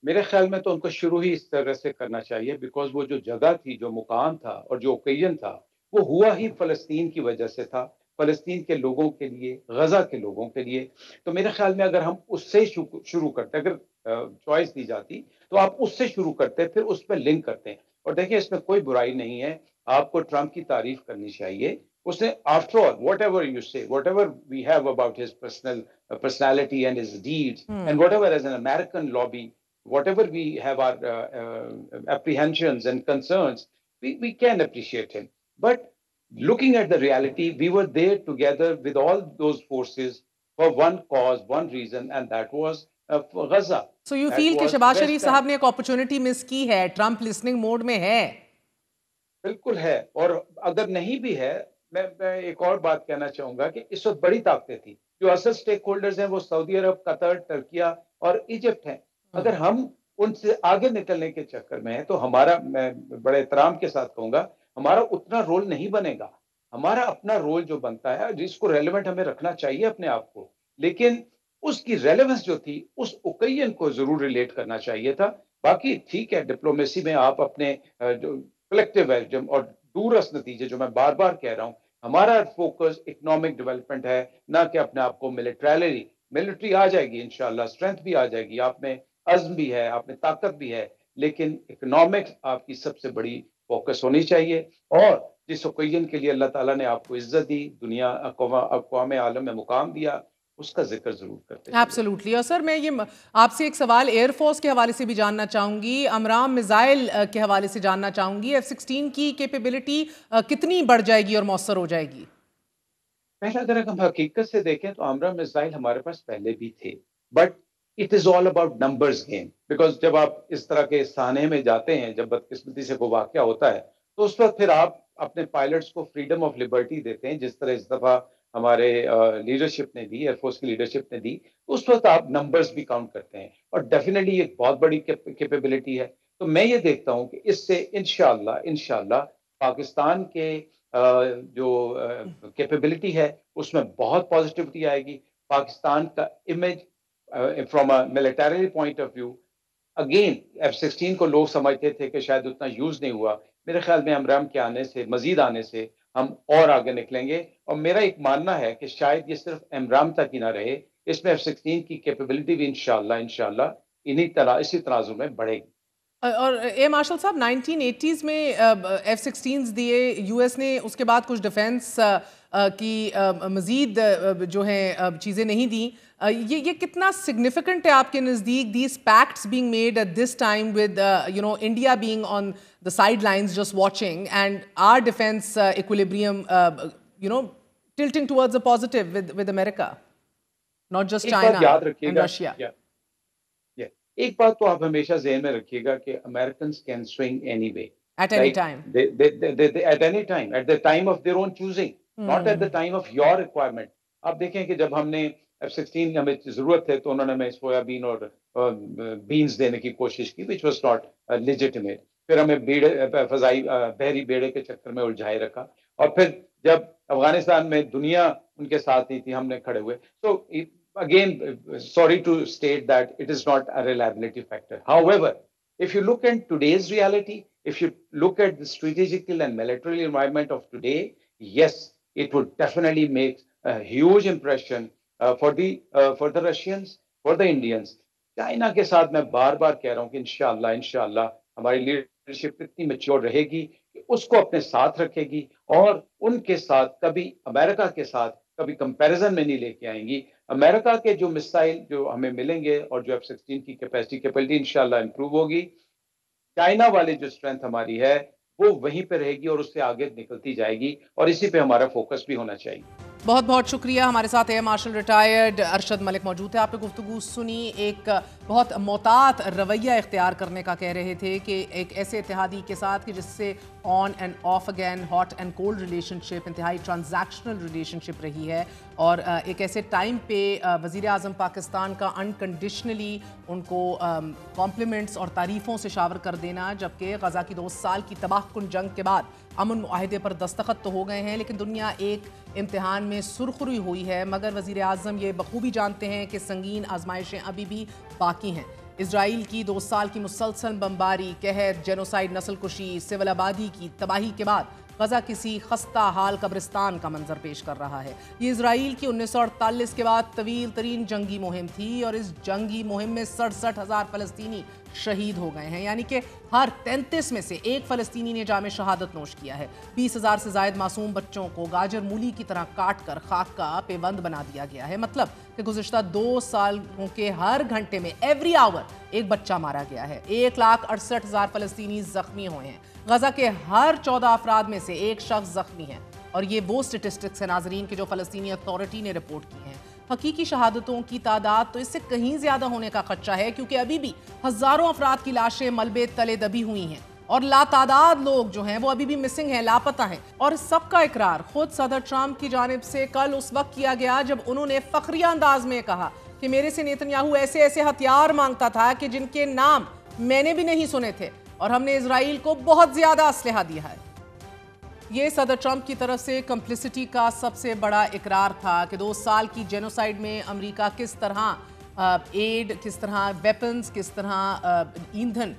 میرے خیال میں تو ان کو شروع ہی اس طرح سے کرنا چاہیے, بیکاز وہ جو جگہ تھی, جو مقام تھا اور جو اوکیزن تھا, وہ ہوا ہی فلسطین کی وجہ سے تھا. فلسطین کے لوگوں کے لیے, غزہ کے لوگوں کے لیے. تو میرے خیال میں اگر ہم اس سے شروع کرتے, اگر چوائس دی جاتی تو آپ اس سے شروع کرتے, پھر اس پہ لنک کرتے ہیں. اور دیکھیں اس میں کوئی برائی نہیں ہے, آپ کو ٹرمپ کی تعریف کرنی چاہیے. اس نے after all whatever you say, whatever we have about his personality and his deeds, and whatever as an American lobby, whatever we have our apprehensions and concerns, we can appreciate him. But looking at the reality, we were there together with all those forces for one cause, one reason, and that was for Gaza. So you That feel کہ was Shehbaz West Sharif Bank. صاحب نے ایک opportunity مس کی ہے, Trump listening mood میں ہے؟ بالکل ہے. اور اگر نہیں بھی ہے, میں ایک اور بات کہنا چاہوں گا کہ اس وقت بڑی طاقتیں تھیں. جو اصل سٹیک ہولڈرز ہیں وہ سعودی عرب, قطر, ترکیہ اور ایجپٹ ہیں. اگر ہم ان سے آگے نکلنے کے چکر میں ہیں تو ہمارا, میں بڑے احترام کے ساتھ کہوں گا, ہمارا اتنا رول نہیں بنے گا. ہمارا اپنا رول جو بنتا ہے, جس کو ریلیونٹ ہمیں رکھنا چاہیے اپنے آپ کو, لیکن اس کی ریلیونس جو تھی اس اوکیزن کو ضرور ریلیٹ کرنا چاہیے تھا. باقی ٹھیک ہے, ڈپلومیسی میں آپ اپنے جو کلیکٹیو ہے اور دورس نتیجے, جو میں بار بار کہہ رہا ہوں, ہمارا فوکس اکنامک ڈیولپمنٹ ہے, نہ کہ اپنے آپ کو ملٹری آ جائے گی انشاءاللہ, اسٹرینتھ بھی آ جائے گی, آپ میں عزم بھی ہے, آپ میں طاقت بھی ہے, لیکن اکنامکس آپ کی سب سے بڑی فوکس ہونی چاہیے. اور جس اوکیزن کے لیے اللہ تعالیٰ نے آپ کو عزت دی, دنیا اقوام عالم میں مقام دیا, اس کا ذکر ضرور کرتے ہیں. ایبسولوٹلی. اور سر میں یہ آپ سے ایک سوال ایئر فورس کے حوالے سے بھی جاننا چاہوں گی, امرام میزائل کے حوالے سے جاننا چاہوں گی. F-16 کی کیپیبلٹی کتنی بڑھ جائے گی اور مؤثر ہو جائے گی؟ پہلا اگر ہم حقیقت سے دیکھیں تو امرام میزائل ہمارے پاس پہلے بھی تھے, but it is all about numbers game. Because جب آپ اس طرح کے سانحے میں جاتے ہیں, جب بدقسمتی سے کوئی واقعہ ہوتا ہے, تو اس وقت پھر آپ اپنے پائلٹس کو فریڈم آف لبرٹی دیتے ہیں, جس طرح اس دفعہ ہمارے لیڈرشپ نے دی, ایئر فورس کی لیڈرشپ نے دی. اس وقت آپ نمبرز بھی کاؤنٹ کرتے ہیں, اور ڈیفینیٹلی ایک بہت بڑی کیپیبلٹی ہے. تو میں یہ دیکھتا ہوں کہ اس سے انشاءاللہ پاکستان کے جو کیپیبلٹی ہے اس میں بہت پازیٹیوٹی آئے گی. پاکستان کا image from a military point of view, again F-16 کو لوگ سمجھتے تھے کہ شاید اتنا یوز نہیں ہوا. میرے خیال میں امرام کے آنے سے, مزید آنے سے ہم اور آگے نکلیں گے. اور میرا ایک ماننا ہے کہ شاید یہ صرف امرام تک ہی نہ رہے, اس میں F-16 کی کیپیبلٹی بھی انشاءاللہ اسی تناظر میں بڑھے گی. اور اے مارشل صاحب 1980s میں F-16s دیے یو ایس نے, اس کے بعد کچھ ڈیفینس کی مزید جو ہیں چیزیں نہیں دیں. یہ کتنا سگنیفیکنٹ ہے آپ کے نزدیک, these pacts being made at this time with India being on the sidelines just watching, and our defense equilibrium tilting towards a positive with America, not just China and Russia. ایک بات تو آپ ہمیشہ ذہن میں رکھیے گا کہ Americans can swing any way. At any time. At any time. At the time of their own choosing. Not at the time of your requirement. آپ دیکھیں کہ جب ہم نے F-16 ہمیں ضرورت ہے تو انہوں نے ہمیں سویا بین اور بینز دینے کی کوشش کی, which was not legitimate. پھر ہمیں فضائی بحری بیڑے کے چکر میں الجھائے رکھا, اور پھر جب افغانستان میں دنیا ان کے ساتھ نہیں تھی, ہم نے کھڑے ہوئے. So again, sorry to state that it is not a reliability factor. However, if you look at today's reality, if you look at the strategical and military environment of today, yes, it would definitely make a huge impression for the Russians, for the Indians. China کے ساتھ میں بار بار کہہ رہا ہوں کہ انشاءاللہ ہماری leadership اتنی میچور رہے گی کہ اس کو اپنے ساتھ رکھے گی, اور ان کے ساتھ کبھی امریکہ کے ساتھ کبھی کمپیریزن میں نہیں لے کے آئیں گی. امریکہ کے جو مسائل جو ہمیں ملیں گے اور جو F-16 کی کیپیسٹی انشاءاللہ امپروو ہوگی, چائنا والی جو اسٹرینتھ ہماری ہے وہ وہیں پہ رہے گی اور اس سے آگے نکلتی جائے گی, اور اسی پہ ہمارا فوکس بھی ہونا چاہیے. بہت بہت شکریہ. ہمارے ساتھ air marshal retired Arshad Malik موجود تھے. آپ نے گفتگو سنی, ایک بہت محتاط رویہ اختیار کرنے کا کہہ رہے تھے کہ ایک ایسے اتحادی کے ساتھ کہ جس سے on and off again hot and cold relationship, انتہائی ٹرانزیکشنل ریلیشن شپ رہی ہے, اور ایک ایسے ٹائم پہ وزیر اعظم پاکستان کا انکنڈیشنلی ان کو کمپلیمنٹس اور تعریفوں سے شاور کر دینا, جبکہ غزہ کی 2 سال کی تباہ کن جنگ کے بعد امن معاہدے پر دستخط تو ہو گئے ہیں, لیکن دنیا ایک امتحان میں سرخروئی ہوئی ہے. مگر وزیر اعظم یہ بخوبی جانتے ہیں کہ سنگین آزمائشیں ابھی بھی باقی ہیں. اسرائیل کی 2 سال کی مسلسل بمباری, قحط, جینوسائیڈ, نسل کشی, سول آبادی کی تباہی کے بعد غزہ کسی خستہ حال قبرستان کا منظر پیش کر رہا ہے۔ یہ اسرائیل کی 1948 کے بعد طویل ترین جنگی مہم تھی اور اس جنگی مہم میں 67,000 فلسطینی شہید ہو گئے ہیں، یعنی کہ ہر 33 میں سے ایک فلسطینی نے جام شہادت نوش کیا ہے۔ 20,000 سے زائد معصوم بچوں کو گاجر مولی کی طرح کاٹ کر خاک کا پیوند بنا دیا گیا ہے، مطلب کہ گزشتہ 2 سالوں کے ہر گھنٹے میں ایوری آور ایک بچہ مارا گیا ہے۔ 1,68,000 فلسطینی زخمی ہوئے ہیں۔ غزہ کے ہر 14 افراد میں سے ایک شخص زخمی ہے، اور یہ وہ سٹیٹسٹکس ہیں ناظرین کہ جو فلسطینی اتھارٹی نے رپورٹ کی ہیں۔ حقیقی شہادتوں کی تعداد تو اس سے کہیں زیادہ ہونے کا خدشہ ہے، کیونکہ ابھی بھی ہزاروں افراد کی لاشیں ملبے تلے دبی ہوئی ہیں اور لاتعداد لوگ جو ہیں وہ ابھی بھی مسنگ ہیں، لاپتہ ہیں۔ اور اس سب کا اقرار خود صدر ٹرمپ کی جانب سے کل اس وقت کیا گیا جب انہوں نے فخریہ انداز میں کہا کہ میرے سے نیتنیاہو ایسے ایسے ہتھیار مانگتا تھا کہ جن کے نام میں نے بھی نہیں سنے تھے، اور ہم نے اسرائیل کو بہت زیادہ اسلحہ دیا ہے۔ یہ صدر ٹرمپ کی طرف سے کمپلسٹی کا سب سے بڑا اقرار تھا کہ 2 سال کی جینوسائیڈ میں امریکہ کس طرح ایڈ، کس طرح ویپنز، کس طرح ایندھن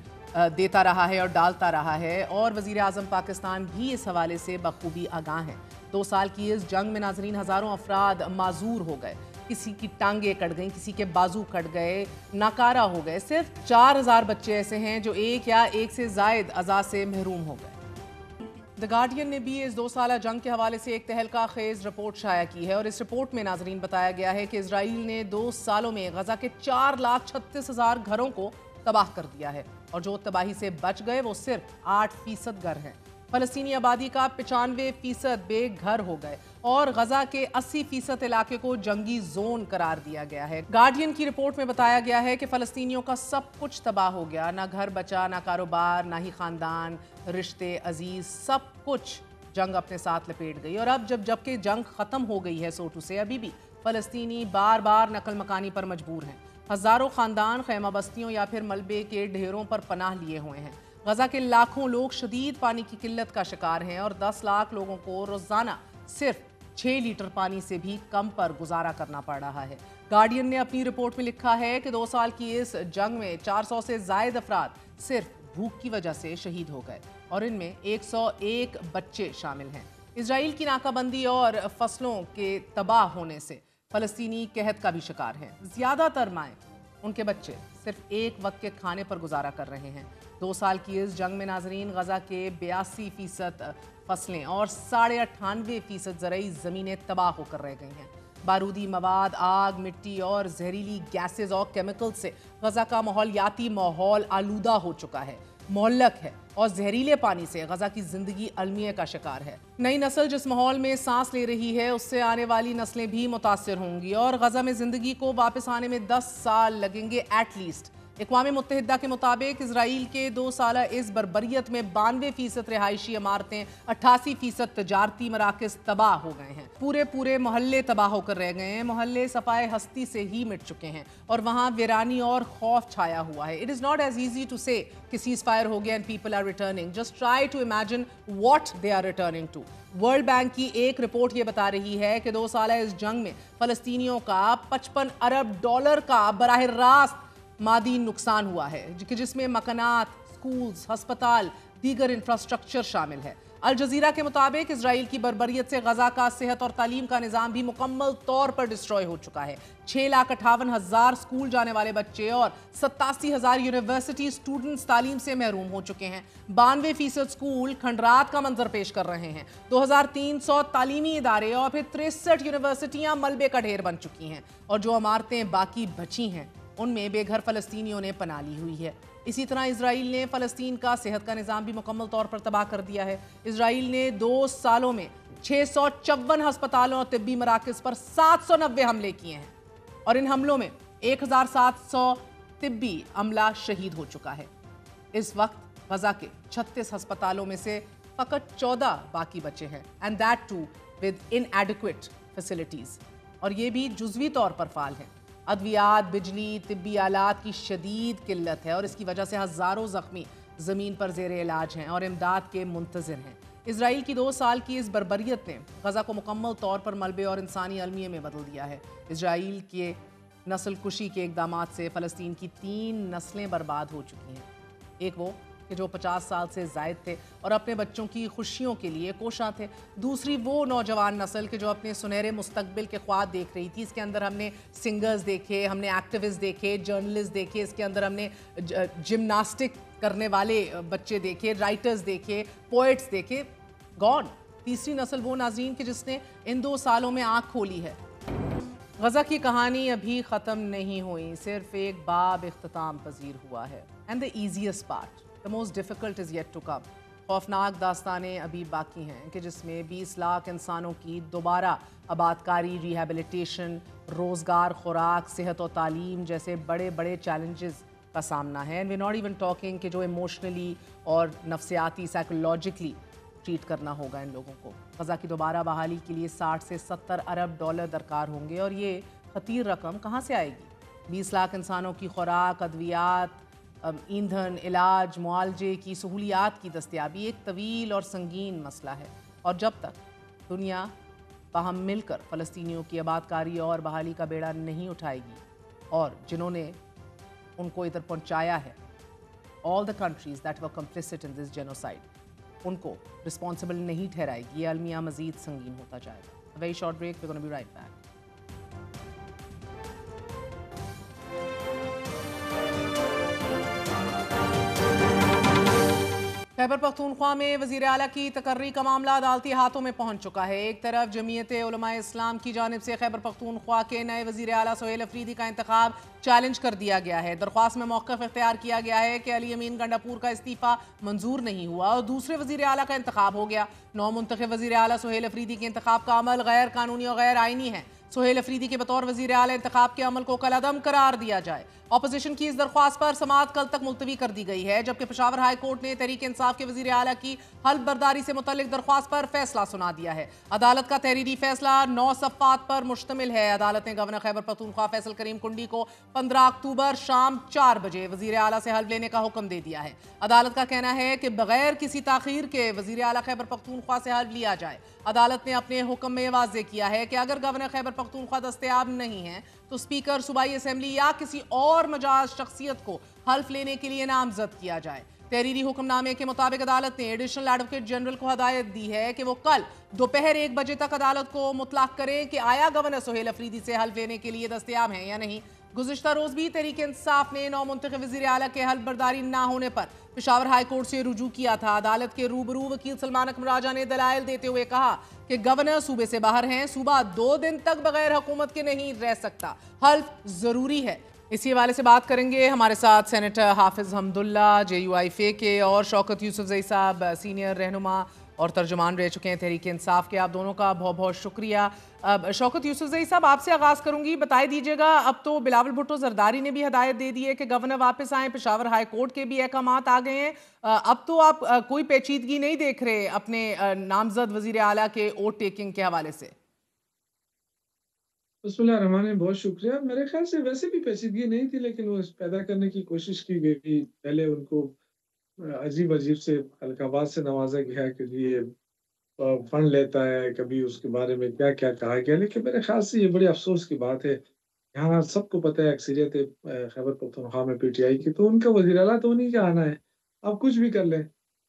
دیتا رہا ہے اور ڈالتا رہا ہے، اور وزیر اعظم پاکستان بھی اس حوالے سے بخوبی آگاہ ہیں۔ 2 سال کی اس جنگ میں ناظرین ہزاروں افراد معذور ہو گئے، کسی کی ٹانگیں کٹ گئیں، کسی کے بازو کٹ گئے، ناکارہ ہو گئے۔ صرف 4,000 بچے ایسے ہیں جو ایک یا ایک سے زائد اعضاء سے محروم ہو گئے۔ دی گارڈین نے بھی اس 2 سالہ جنگ کے حوالے سے ایک تہلکہ خیز رپورٹ شائع کی ہے، اور اس رپورٹ میں ناظرین بتایا گیا ہے کہ اسرائیل نے 2 سالوں میں غزہ کے 4,36,000 گھروں کو تباہ کر دیا ہے، اور جو تباہی سے بچ گئے وہ صرف 8% گھر ہیں۔ فلسطینی آبادی کا 95% بے گھر ہو گئے، اور غزہ کے 80% علاقے کو جنگی زون قرار دیا گیا ہے۔ گارڈین کی رپورٹ میں بتایا گیا ہے کہ فلسطینیوں کا سب کچھ تباہ ہو گیا، نہ گھر بچا، نہ کاروبار، نہ ہی خاندان، رشتے، عزیز، سب کچھ جنگ اپنے ساتھ لپیٹ گئی۔ اور اب جبکہ جنگ ختم ہو گئی ہے سوٹو سے، ابھی بھی فلسطینی بار بار نقل مکانی پر مجبور ہیں۔ ہزاروں خاندان خیمہ بستیوں یا پھر ملبے کے ڈھیروں پر پناہ لیے ہوئے ہیں۔ غزہ کے لاکھوں لوگ شدید پانی کی قلت کا شکار ہیں، اور 10 لاکھ لوگوں کو روزانہ صرف 6 لیٹر پانی سے بھی کم پر گزارا کرنا پڑ رہا ہے۔ گارڈین نے اپنی رپورٹ میں لکھا ہے کہ 2 سال کی اس جنگ میں 400 سے زائد افراد صرف بھوک کی وجہ سے شہید ہو گئے، اور ان میں 101 بچے شامل ہیں۔ اسرائیل کی ناکہ بندی اور فصلوں کے تباہ ہونے سے فلسطینی قحط کا بھی شکار ہیں۔ زیادہ تر مائیں، ان کے بچے صرف ایک وقت کے کھانے پر گزارا کر رہے ہیں۔ 2 سال کی اس جنگ میں ناظرین غزہ کے 82% فصلیں اور 98.5% زرعی زمینیں تباہ ہو کر رہ گئی ہیں۔ بارودی مواد، آگ، مٹی اور زہریلی گیسز اور کیمیکل سے غزہ کا ماحولیاتی ماحول آلودہ ہو چکا ہے، معلق ہے، اور زہریلے پانی سے غزہ کی زندگی المیہ کا شکار ہے۔ نئی نسل جس ماحول میں سانس لے رہی ہے، اس سے آنے والی نسلیں بھی متاثر ہوں گی، اور غزہ میں زندگی کو واپس آنے میں 10 سال لگیں گے ایٹ لیسٹ۔ اقوام متحدہ کے مطابق اسرائیل کے 2 سالہ اس بربریت میں 92% رہائشی عمارتیں، 88% تجارتی مراکز تباہ ہو گئے ہیں۔ پورے محلے تباہ ہو کر رہ گئے ہیں، محلے صفائے ہستی سے ہی مٹ چکے ہیں، اور وہاں ویرانی اور خوف چھایا ہوا ہے۔ It is not as easy to say کہ سیز فائر ہو گیا and people are returning. Just try to imagine what they are returning to. World bank کی ایک رپورٹ یہ بتا رہی ہے کہ 2 سالہ اس جنگ میں فلسطینیوں کا $55 ارب کا براہ راست مادی نقصان ہوا ہے، جس میں مکانات، سکولز، ہسپتال، دیگر انفراسٹرکچر شامل ہے۔ الجزیرہ کے مطابق اسرائیل کی بربریت سے غزہ کا صحت اور تعلیم کا نظام بھی مکمل طور پر ڈسٹروائے ہو چکا ہے۔ 6,58,000 سکول جانے والے بچے اور 87,000 یونیورسٹی سٹوڈنٹس تعلیم سے محروم ہو چکے ہیں۔ 92% سکول کھنڈرات کا منظر پیش کر رہے ہیں۔ 2,300 تعلیمی ادارے اور پھر 63 یونیورسٹیاں ملبے کا ڈھیر بن چکی ہیں، اور جو عمارتیں باقی بچی ہیں ان میں بے گھر فلسطینیوں نے پناہ لی ہوئی ہے۔ اسی طرح اسرائیل نے فلسطین کا صحت کا نظام بھی مکمل طور پر تباہ کر دیا ہے۔ اسرائیل نے 2 سالوں میں 654 ہسپتالوں اور طبی مراکز پر 790 حملے کیے ہیں، اور ان حملوں میں 1,700 طبی عملہ شہید ہو چکا ہے۔ اس وقت غزہ کے 36 ہسپتالوں میں سے فقط 14 باقی بچے ہیں، and that too with inadequate facilities، اور یہ بھی جزوی طور پر فعال ہیں۔ ادویات، بجلی، طبی آلات کی شدید قلت ہے، اور اس کی وجہ سے ہزاروں زخمی زمین پر زیر علاج ہیں اور امداد کے منتظر ہیں۔ اسرائیل کی 2 سال کی اس بربریت نے غزہ کو مکمل طور پر ملبے اور انسانی المیہ میں بدل دیا ہے۔ اسرائیل کے نسل کشی کے اقدامات سے فلسطین کی 3 نسلیں برباد ہو چکی ہیں۔ ایک وہ کہ جو 50 سال سے زائد تھے اور اپنے بچوں کی خوشیوں کے لیے کوشاں تھے. دوسری وہ نوجوان نسل کہ جو اپنے سنہرے مستقبل کے خواب دیکھ رہی تھی. اس کے اندر ہم نے سنگرز دیکھے, ہم نے ایکٹیوسٹ دیکھے, جرنلسٹ دیکھے, اس کے اندر ہم نے جمناسٹک کرنے والے بچے دیکھے, رائٹرز دیکھے, پوئٹس دیکھے. گون. تیسری نسل وہ ناظرین کہ جس نے ان 2 سالوں میں آنکھ کھولی ہے. غزہ کی کہانی ابھی ختم نہیں ہوئی, صرف ایک باب اختتام پذیر ہوا ہے. And the easiest part, the most difficult is yet to come. خوفناک داستانیں ابھی باقی ہیں کہ جس میں 20 لاکھ انسانوں کی دوبارہ آبادکاری, ریہیبلیٹیشن, روزگار, خوراک, صحت و تعلیم جیسے بڑے بڑے چیلنجز کا سامنا ہے. And we're not even talking کہ جو ایموشنلی اور نفسیاتی, سائیکولوجیکلی ٹریٹ کرنا ہوگا ان لوگوں کو. غزہ کی دوبارہ بحالی کے لیے 60 سے 70 ارب ڈالر درکار ہوں گے, اور یہ خطیر رقم کہاں سے آئے گی؟ 20 لاکھ انسانوں کی خوراک, ادویات, ایندھن, علاج, معالجے کی سہولیات کی دستیابی ایک طویل اور سنگین مسئلہ ہے. اور جب تک دنیا باہم مل کر فلسطینیوں کی آبادکاری اور بحالی کا بیڑا نہیں اٹھائے گی, اور جنہوں نے ان کو ادھر پہنچایا ہے, all the countries that were complicit in this genocide, ان کو رسپانسبل نہیں ٹھہرائے گی, یہ المیہ مزید سنگین ہوتا جائے گا. A very short break, we're going to be right back. Khyber Pakhtunkhwa میں وزیر اعلیٰ کی تقرری کا معاملہ عدالتی ہاتھوں میں پہنچ چکا ہے. ایک طرف جمعیت علماء اسلام کی جانب سے خیبر پختونخوا کے نئے وزیر اعلیٰ سہیل افریدی کا انتخاب چیلنج کر دیا گیا ہے. درخواست میں موقف اختیار کیا گیا ہے کہ علی امین گنڈاپور کا استعفیٰ منظور نہیں ہوا اور دوسرے وزیر اعلیٰ کا انتخاب ہو گیا. نو منتخب وزیر اعلیٰ سہیل افریدی کے انتخاب کا عمل غیر قانونی اور غیر آئینی ہے. سہیل افریدی کے بطور وزیر اعلیٰ انتخاب کے عمل کو کالعدم قرار دیا جائے. اپوزیشن کی اس درخواست پر سماعت کل تک ملتوی کر دی گئی ہے, جبکہ پشاور ہائی کورٹ نے تحریک انصاف کے وزیر اعلیٰ کی حلف برداری سے متعلق درخواست پر فیصلہ سنا دیا ہے. عدالت کا تحریری فیصلہ 9 صفحات پر مشتمل ہے. عدالت نے گورنر خیبر پختونخوا فیصل کریم کنڈی کو 15 اکتوبر شام 4 بجے وزیر اعلیٰ سے حلف لینے کا حکم دے دیا ہے. عدالت کا کہنا ہے کہ بغیر کسی تاخیر کے وزیر اعلیٰ خیبر پختونخوا سے حلف لیا جائے. عدالت نے اپنے حکم میں واضح کیا ہے کہ اگر گورنر خیبر پختونخوا دستیاب نہیں ہیں تو اسپیکر صوبائی اسمبلی یا کسی اور مجاز شخصیت کو حلف لینے کے لیے نامزد کیا جائے. تحریری حکم نامے کے مطابق عدالت نے ایڈیشنل ایڈوکیٹ جنرل کو ہدایت دی ہے کہ وہ کل دوپہر 1 بجے تک عدالت کو مطلع کریں کہ آیا گورنر سہیل افریدی سے حلف لینے کے لیے دستیاب ہیں یا نہیں. گزشتہ روز بھی تحریک انصاف نے 9 منتخب وزیر اعلیٰ کے حلف برداری نہ ہونے پر پشاور ہائی کورٹ سے رجوع کیا تھا. عدالت کے روبرو وکیل سلمان اکمل راجہ نے دلائل دیتے ہوئے کہا کہ گورنر صوبے سے باہر ہیں, صوبہ 2 دن تک بغیر حکومت کے نہیں رہ سکتا, حلف ضروری ہے. اسی حوالے سے بات کریں گے ہمارے ساتھ سینیٹر حافظ حمداللہ JUIFA کے, اور شوکت یوسفزئی صاحب سینئر رہنما اور ترجمان رہ چکے ہیں تحریک انصاف کے. آپ دونوں کا بہت بہت شکریہ. شوکت یوسفزئی صاحب, آپ سے آغاز کروں گی. بتائی دیجیے گا, اب تو بلاول بھٹو زرداری نے بھی ہدایت دے دی ہے کہ گورنر واپس آئیں, پشاور ہائی کورٹ کے بھی احکامات آ گئے ہیں. اب تو آپ کوئی پیچیدگی نہیں دیکھ رہے اپنے نامزد وزیر اعلیٰ کے ووٹ ٹیکنگ کے حوالے سے؟ بسم اللہ الرحمن الرحیم, بہت شکریہ. میرے خیال سے ویسے بھی پیچیدگی نہیں تھی, لیکن وہ پیدا کرنے کی کوشش کی گئی. پہلے ان کو عجیب سے القابات سے نوازا گیا کہ یہ فنڈ لیتا ہے, کبھی اس کے بارے میں کیا کیا کہا گیا. لیکن میرے خیال سے یہ بڑی افسوس کی بات ہے. یہاں سب کو پتہ ہے اکثریت خیبر پختونخوا میں PTI کی, تو ان کا وزیر اعلیٰ تو نہیں کیا آنا ہے, اب کچھ بھی کر لیں.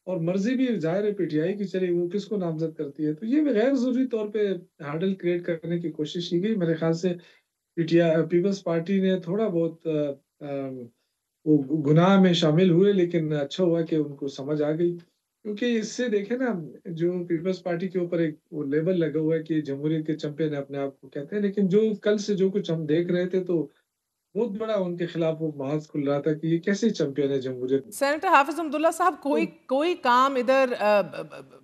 اور مرضی بھی ظاہر ہے PTI کی, چلے وہ کس کو نامزد کرتی ہے. تو یہ غیر ضروری طور پہ ہارڈل کریٹ کرنے کی کوشش کی گئی. میرے خیال سے پیپلز پارٹی نے تھوڑا بہت وہ گناہ میں شامل ہوئے, لیکن اچھا ہوا کہ ان کو سمجھ آ گئی. کیونکہ اس سے دیکھیں نا, جو پیپلز پارٹی کے اوپر ایک وہ لیبل لگا ہوا ہے کہ جمہوریت کے چمپئن اپنے آپ کو کہتے ہیں, لیکن جو کل سے جو کچھ ہم دیکھ رہے تھے تو بہت بڑا ان کے خلاف وہ محاذ کھل رہا تھا کہ یہ کیسے چمپئن ہے جمہوریت. سینیٹر حافظ حمداللہ صاحب, کوئی کام ادھر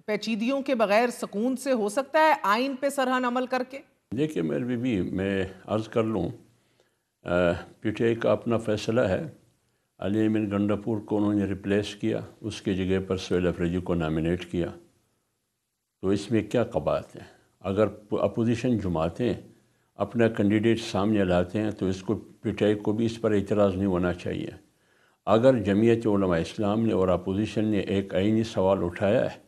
پیچیدگیوں کے بغیر سکون سے ہو سکتا ہے آئین پہ سرہن عمل کر کے؟ دیکھیے میرے بیوی, میں عرض کر لوں, PTI کا اپنا فیصلہ ہے. علی امین گنڈاپور کو انہوں نے ریپلیس کیا, اس کی جگہ پر سہیل افریدی کو نامینیٹ کیا. تو اس میں کیا قباحت ہے؟ اگر اپوزیشن جماعتیں اپنا کینڈیڈیٹ سامنے لاتے ہیں تو اس کو PTI کو بھی اس پر اعتراض نہیں ہونا چاہیے. اگر جمعیت علماء اسلام نے اور اپوزیشن نے ایک آئینی سوال اٹھایا ہے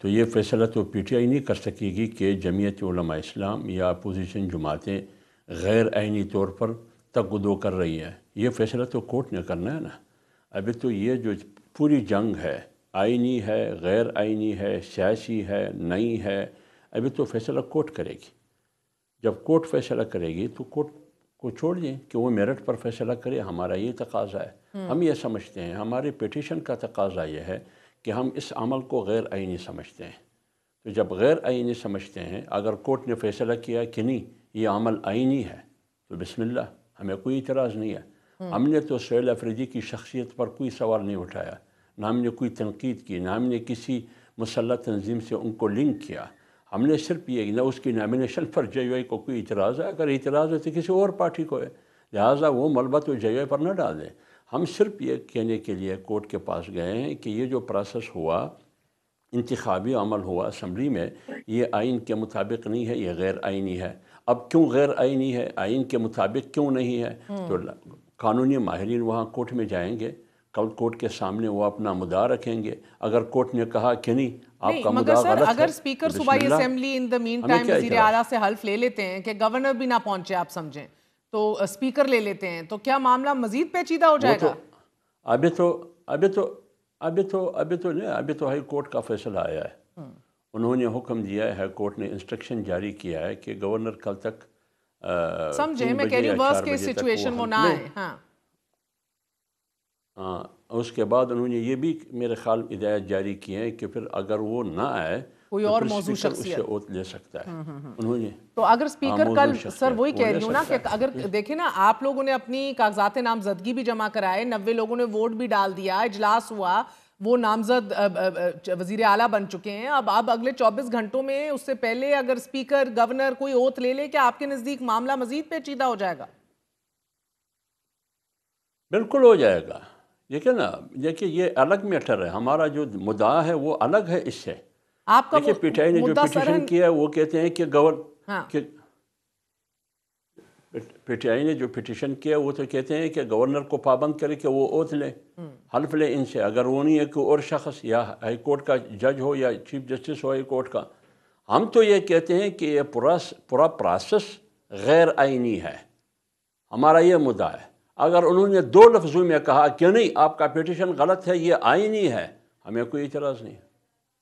تو یہ فیصلہ تو PTI نہیں کر سکے گی کہ جمعیت علماء اسلام یا اپوزیشن جماعتیں غیر آئینی طور پر تگدو کر رہی ہے. یہ فیصلہ تو کورٹ نے کرنا ہے نا. ابھی تو یہ جو पूरी जंग है, आइनी है, गैर आइनी है, सियासी है, नई है। अभी तो फैसला कोर्ट करेगी। जब कोर्ट फैसला करेगी तो कोर्ट को छोड़ दें कि वो मेरिट पर फैसला करे। हमारा ये तकाजा है, हम ये समझते हैं, हमारे पिटीशन का तकाजा ये है कि हम इस अमल को गैर आइनी समझते हैं। तो जब गैर आइनी समझते हैं, अगर कोर्ट ने फैसला किया कि नहीं ये अमल आइनी है तो बिस्मिल्लाह, हमें कोई इतराज़ नहीं है। हमने तो सुहेल अफरीदी की शख्सियत पर कोई सवाल नहीं उठाया, ना हमने कोई तनकीद की, ना हमने किसी मुसल्लह तंजीम से उनको लिंक किया। हमने सिर्फ ये, ना उसकी नॉमिनेशन पर JUI को कोई इतराज़ है, अगर इतराज़ है तो किसी और पार्टी को है, लिहाजा वो मलबा तो JUI पर न डाल दें। हम सिर्फ ये कहने के लिए कोर्ट के पास गए हैं कि ये जो प्रोसेस हुआ, इंतखाबी अमल हुआ असम्बली में, ये आइन के मुताबिक नहीं है, ये गैर आइनी है। अब क्यों गैर आइनी है, आइन के मुताबिक क्यों नहीं है? तो कानूनी माहिरीन वहाँ कोर्ट में जाएंगे, कल कोर्ट के सामने वो अपना मुद्दा रखेंगे। अगर कोर्ट ने कहा कि नहीं आपका मुद्दा गलत है, अगर स्पीकर सूबाई assembly in the mean time वज़ीर आला से हल्फ ले लेते हैं कि गवर्नर भी ना पहुंचे, आप समझें तो स्पीकर ले लेते हैं, तो क्या मामला मजीद पेचीदा हो जाएगा? अभी तो हाई कोर्ट का फैसला आया है। उन्होंने हुक्म दिया है, हाई कोर्ट ने इंस्ट्रक्शन जारी किया है कि गवर्नर कल तक समझे, मैं कह रही हूँ वर्स्ट केस सिचुएशन वो ना आए। हाँ, उसके बाद उन्होंने ये भी मेरे ख्याल हिदायत जारी की है कि फिर अगर वो ना आए कोई तो और फिर मौजूद स्पीकर शख्सियत उससे ओथ ले सकता है। उन्होंने तो अगर स्पीकर कल, सर वही कह रही हूँ ना कि अगर देखें ना, आप लोगों ने अपनी कागजात नामजदगी भी जमा कराए, 90 लोगों ने वोट भी डाल दिया, इजलास हुआ, वो नामजद वजीर आला बन चुके हैं। अब अगले 24 घंटों में, उससे पहले अगर स्पीकर गवर्नर कोई ओथ ले ले, क्या आपके नजदीक मामला मजीद पेचीदा हो जाएगा? बिल्कुल हो जाएगा। देखिए ना, देखिए ये अलग मैटर है, हमारा जो मुद्दा है वो अलग है इससे। आपका देखिए पीटीआई ने जो पिटीशन किया वो कहते हैं कि पीटीआई ने जो पिटीशन किया वो तो कहते हैं कि गवर्नर को पाबंद करे कि वो ओथ ले, हल्फ ले इनसे। अगर वो नहीं है कि और शख्स या हाई कोर्ट का जज हो या चीफ जस्टिस हो हाई कोर्ट का, हम तो ये कहते हैं कि ये पूरा प्रोसेस गैर आइनी है। हमारा ये मुद्दा है। अगर उन्होंने 2 लफ्ज़ों में कहा कि नहीं आपका पिटीशन गलत है, ये आइनी है, हमें कोई इतराज़ नहीं।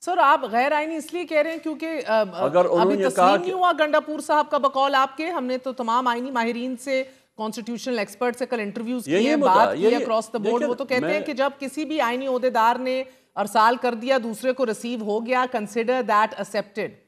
सर आप गैर आइनी इसलिए कह रहे हैं क्योंकि अगर अभी तस्लीम नहीं हुआ गंडापुर साहब का बकौल आपके, हमने तो तमाम आइनी माहिरीन से, कॉन्स्टिट्यूशनल एक्सपर्ट से कल इंटरव्यूज किए, बात की अक्रॉस द बोर्ड। वो तो कहते हैं कि जब किसी भी आइनी ओहदेदार ने अरसाल कर दिया, दूसरे को रिसीव हो गया, कंसिडर दैट एक्सेप्टेड।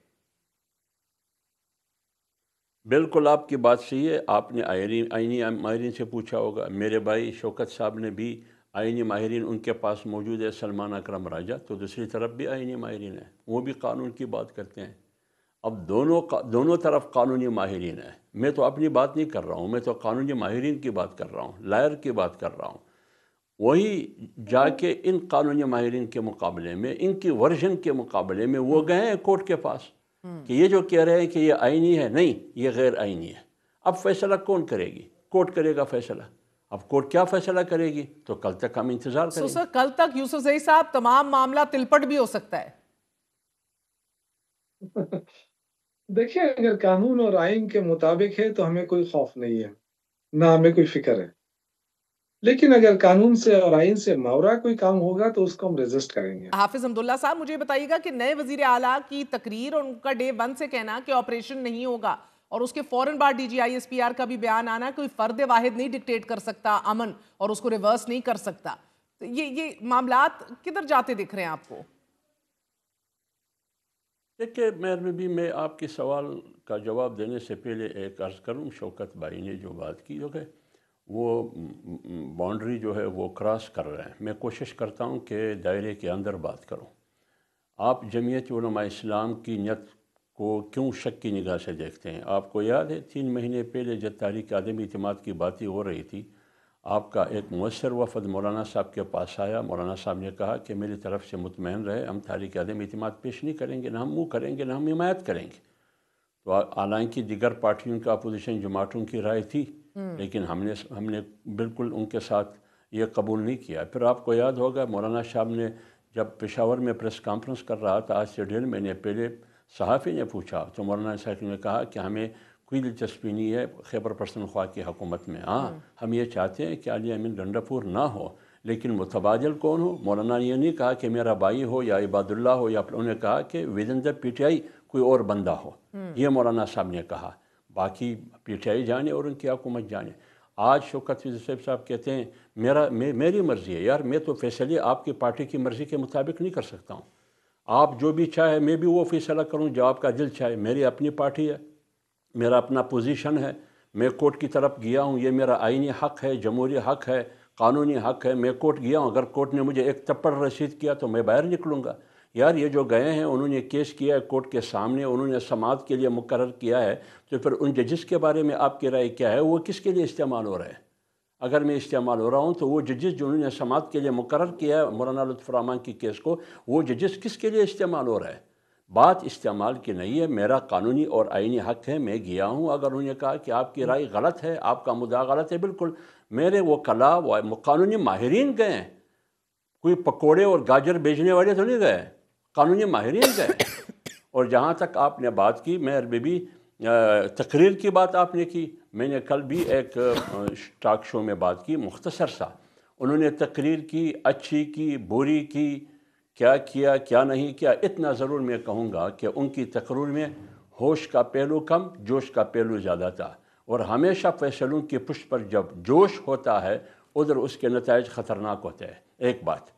बिल्कुल आपकी बात सही है। आपने आइनी माहिरीन से पूछा होगा, मेरे भाई शौकत साहब ने भी आइनी माहिरीन उनके पास मौजूद है, सलमान अकरम राजा, तो दूसरी तरफ भी आइनी माहिरीन है, वो भी कानून की बात करते हैं। अब दोनों तरफ कानूनी माहिरीन है। मैं तो अपनी बात नहीं कर रहा हूँ, मैं तो कानूनी माहिरीन की बात कर रहा हूँ, लायर की बात कर रहा हूँ। वही जाके इन कानूनी माहिरीन के मुकाबले में, इनकी वर्जन के मुकाबले में वो गए हैं कोर्ट के पास कि ये जो कह रहे हैं कि ये आइनी है, नहीं ये गैर आइनी है। अब फैसला कौन करेगी? कोर्ट करेगा फैसला। अब कोर्ट क्या फैसला करेगी तो कल तक हम इंतजार करेंगे। सर कल तक यूसुफ ज़ई साहब तमाम मामला तिलपट भी हो सकता है। देखिए, अगर कानून और आइन के मुताबिक है तो हमें कोई खौफ नहीं है, ना हमें कोई फिक्र है। लेकिन अगर कानून से और आइन से मावरा कोई काम होगा तो उसको हम रेजिस्ट करेंगे। हाफिज अब्दुल्ला साहब, मुझे बताइएगा कि नए वजीर आला की तकरीर और उनका डे 1 से कहना कि ऑपरेशन नहीं होगा, और उसके फौरन बाद DGISPR का भी बयान आना, कोई फर्द वाहिद नहीं डिक्टेट कर सकता अमन और उसको रिवर्स नहीं कर सकता, तो ये मामलात किधर जाते दिख रहे हैं आपको? देखिए मैं आपके सवाल का जवाब देने से पहले एक अर्ज़ करूँ, शौकत भाई ने जो बात की जो है वो बाउंड्री जो है वो क्रॉस कर रहे हैं। मैं कोशिश करता हूँ कि दायरे के अंदर बात करूँ। आप जमीयत उलमा इस्लाम की नियत को क्यों शक की निगाह से देखते हैं? आपको याद है 3 महीने पहले जब तहरीक आदम इतिमाद की बातें हो रही थी, आपका एक मुअस्सर वफद मौलाना साहब के पास आया। मौलाना साहब ने कहा कि मेरी तरफ से मुतमईन रहे, हम तहरीक आदम इतिमाद पेश नहीं करेंगे, ना हम मुँह करेंगे, ना हम हिमायत करेंगे। तो हालांकि दिगर पार्टियों का अपोजिशन जमातों की राय थी, लेकिन हमने बिल्कुल उनके साथ ये कबूल नहीं किया। फिर आपको याद होगा मौलाना साहब ने जब पेशावर में प्रेस कॉन्फ्रेंस कर रहा था आज से 1.5 महीने पहले, सहाफ़ी ने पूछा तो मौलाना साहब ने कहा कि हमें कोई दिलचस्पी नहीं है खैबर पख्तूनख्वा की हुकूमत में। हाँ, हम ये चाहते हैं कि अली अमीन गंडापुर ना हो, लेकिन मुतबादिल कौन हो? मौलाना ने नहीं कहा कि मेरा भाई हो या इबादुल्लाह हो, या उन्होंने कहा कि विदिन द PTI कोई और बंदा हो। ये मौलाना साहब ने कहा। बाकी PTI जाने और उनकी हुकूमत जाने। आज शौकत फैज़ल साहब कहते हैं मेरी मर्ज़ी है। यार, मैं तो फैसले आपकी पार्टी की मर्ज़ी के मुताबिक नहीं कर सकता हूँ। आप जो भी चाहे मैं भी वो फैसला करूँ जो आपका दिल चाहे। मेरी अपनी पार्टी है, मेरा अपना पोजीशन है। मैं कोर्ट की तरफ गया हूँ, ये मेरा आईनी हक़ है, जमहूरी हक़ है, कानूनी हक़ है। मैं कोर्ट गया हूँ, अगर कोर्ट ने मुझे एक थप्पड़ रसीद किया तो मैं बाहर निकलूँगा। यार, ये जो गए हैं उन्होंने केस किया है कोर्ट के सामने, उन्होंने समाअत के लिए मुकर्रर किया है, तो फिर उन जजेस के बारे में आपकी राय क्या है? वो किसके लिए इस्तेमाल हो रहा है? अगर मैं इस्तेमाल हो रहा हूँ तो वो जजेस जो उन्होंने समाअत के लिए मुकर्रर किया है मौलाना लुत्फ़ुर रहमान की केस को, वो जजेस किसके लिए इस्तेमाल हो रहा है? बात इस्तेमाल की नहीं है। मेरा कानूनी और आईनी हक़ है, मैं गया हूँ। अगर उन्होंने कहा कि आपकी राय गलत है, आपका मुद्दा गलत है, बिल्कुल मेरे वो कानूनी माहिरीन गए हैं, कोई पकोड़े और गाजर बेचने वाले तो नहीं गए, कानूनी माहिरीन गए। और जहाँ तक आपने बात की मेहर बीबी, तकरीर की बात आपने की, मैंने कल भी एक टॉक शो में बात की मुख्तसर सा। उन्होंने तकरीर की, अच्छी की, बुरी की, क्या किया क्या नहीं किया। इतना ज़रूर मैं कहूँगा कि उनकी तकरीर में होश का पहलू कम, जोश का पहलू ज़्यादा था। और हमेशा फैसलों की पुष्ट पर जब जोश होता है उधर उसके नताइज ख़तरनाक होते हैं। एक बात।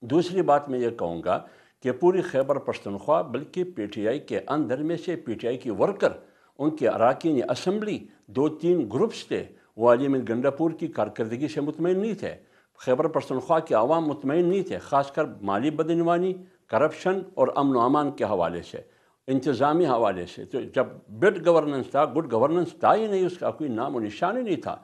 दूसरी बात मैं ये कहूँगा कि पूरी खैबर पख्तूनख्वा बल्कि PTI के अंदर में से PTI की वर्कर, उनके अरकान असम्बली 2-3 ग्रुप्स थे, वो आलिम गंडापुर की कारकर्दगी से मुतमईन नहीं थे। खैबर पख्तूनख्वा के आवाम मुतमईन नहीं थे, ख़ासकर माली बदनवानी, करप्शन और अमन अमान के हवाले से, इंतज़ामी हवाले से। तो जब बेड गवर्नेंस था, गुड गवर्नेंस था ही नहीं, उसका कोई नाम और निशान ही नहीं था।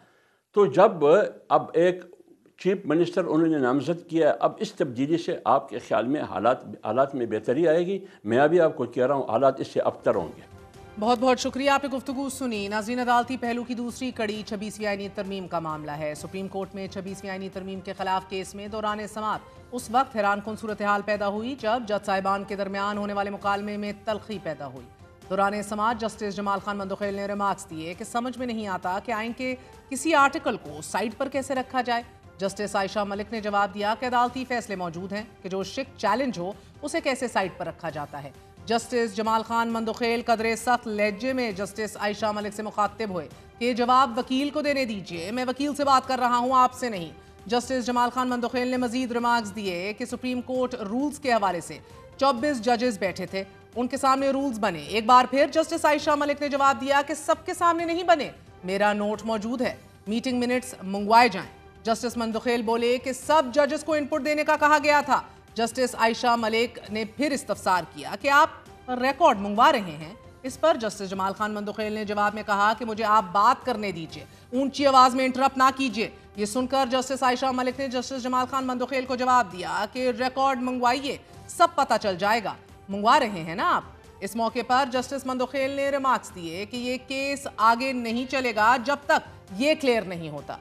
तो जब अब एक चीफ मिनिस्टर उन्होंने नामजद किया, अब इस तब्दीली से आपके ख्याल में हालात में बेहतरी आएगी? मैं अभी आपको कह रहा हूँ हालात इससे अबतर होंगे। बहुत बहुत शुक्रिया, आपने गुफ्तगू सुनी। नाज़रीन, अदालती पहलू की दूसरी कड़ी 26वीं आईनी तरमीम का मामला है। सुप्रीम कोर्ट में 26वीं आईनी तरमीम के खिलाफ केस में दौरान समाअत उस वक्त हैरान कुन सूरत हाल पैदा हुई जब जज साहिबान के दरमियान होने वाले मुकालमे में तलखी पैदा हुई। दौरान समाअत जस्टिस जमाल खान मंदोखेल ने रिमार्क्स दिए कि समझ में नहीं आता कि आइन के किसी आर्टिकल को साइड पर कैसे रखा जाए। जस्टिस आयशा मलिक ने जवाब दिया कि अदालती फैसले मौजूद हैं कि जो शिक चैलेंज हो उसे कैसे साइड पर रखा जाता है। जस्टिस जमाल खान मंदोखेल कदरे सख्त लहजे में जस्टिस आयशा मलिक से मुखातिब हुए कि जवाब वकील को देने दीजिए, मैं वकील से बात कर रहा हूं, आपसे नहीं। जस्टिस जमाल खान मंदोखेल ने मजीद रिमार्क्स दिए कि सुप्रीम कोर्ट रूल्स के हवाले से 24 जजेस बैठे थे, उनके सामने रूल्स बने। एक बार फिर जस्टिस आयशा मलिक ने जवाब दिया कि सबके सामने नहीं बने, मेरा नोट मौजूद है, मीटिंग मिनट्स मंगवाए जाएं। जस्टिस मंदोखेल बोले कि सब जजेस को इनपुट देने का कहा गया था। जस्टिस आयशा मलिक ने फिर इस्तफसार किया कि आप रिकॉर्ड मंगवा रहे हैं। इस पर जस्टिस जमाल खान मंदोखेल ने जवाब में कहा कि मुझे आप बात करने दीजिए, ऊंची आवाज में इंटरप्ट ना कीजिए। ये सुनकर जस्टिस आयशा मलिक ने जस्टिस जमाल खान मंदोखेल को जवाब दिया कि रिकॉर्ड मंगवाइए, सब पता चल जाएगा, मंगवा रहे हैं ना आप। इस मौके पर जस्टिस मंदोखेल ने रिमार्क्स दिए कि ये केस आगे नहीं चलेगा जब तक ये क्लियर नहीं होता।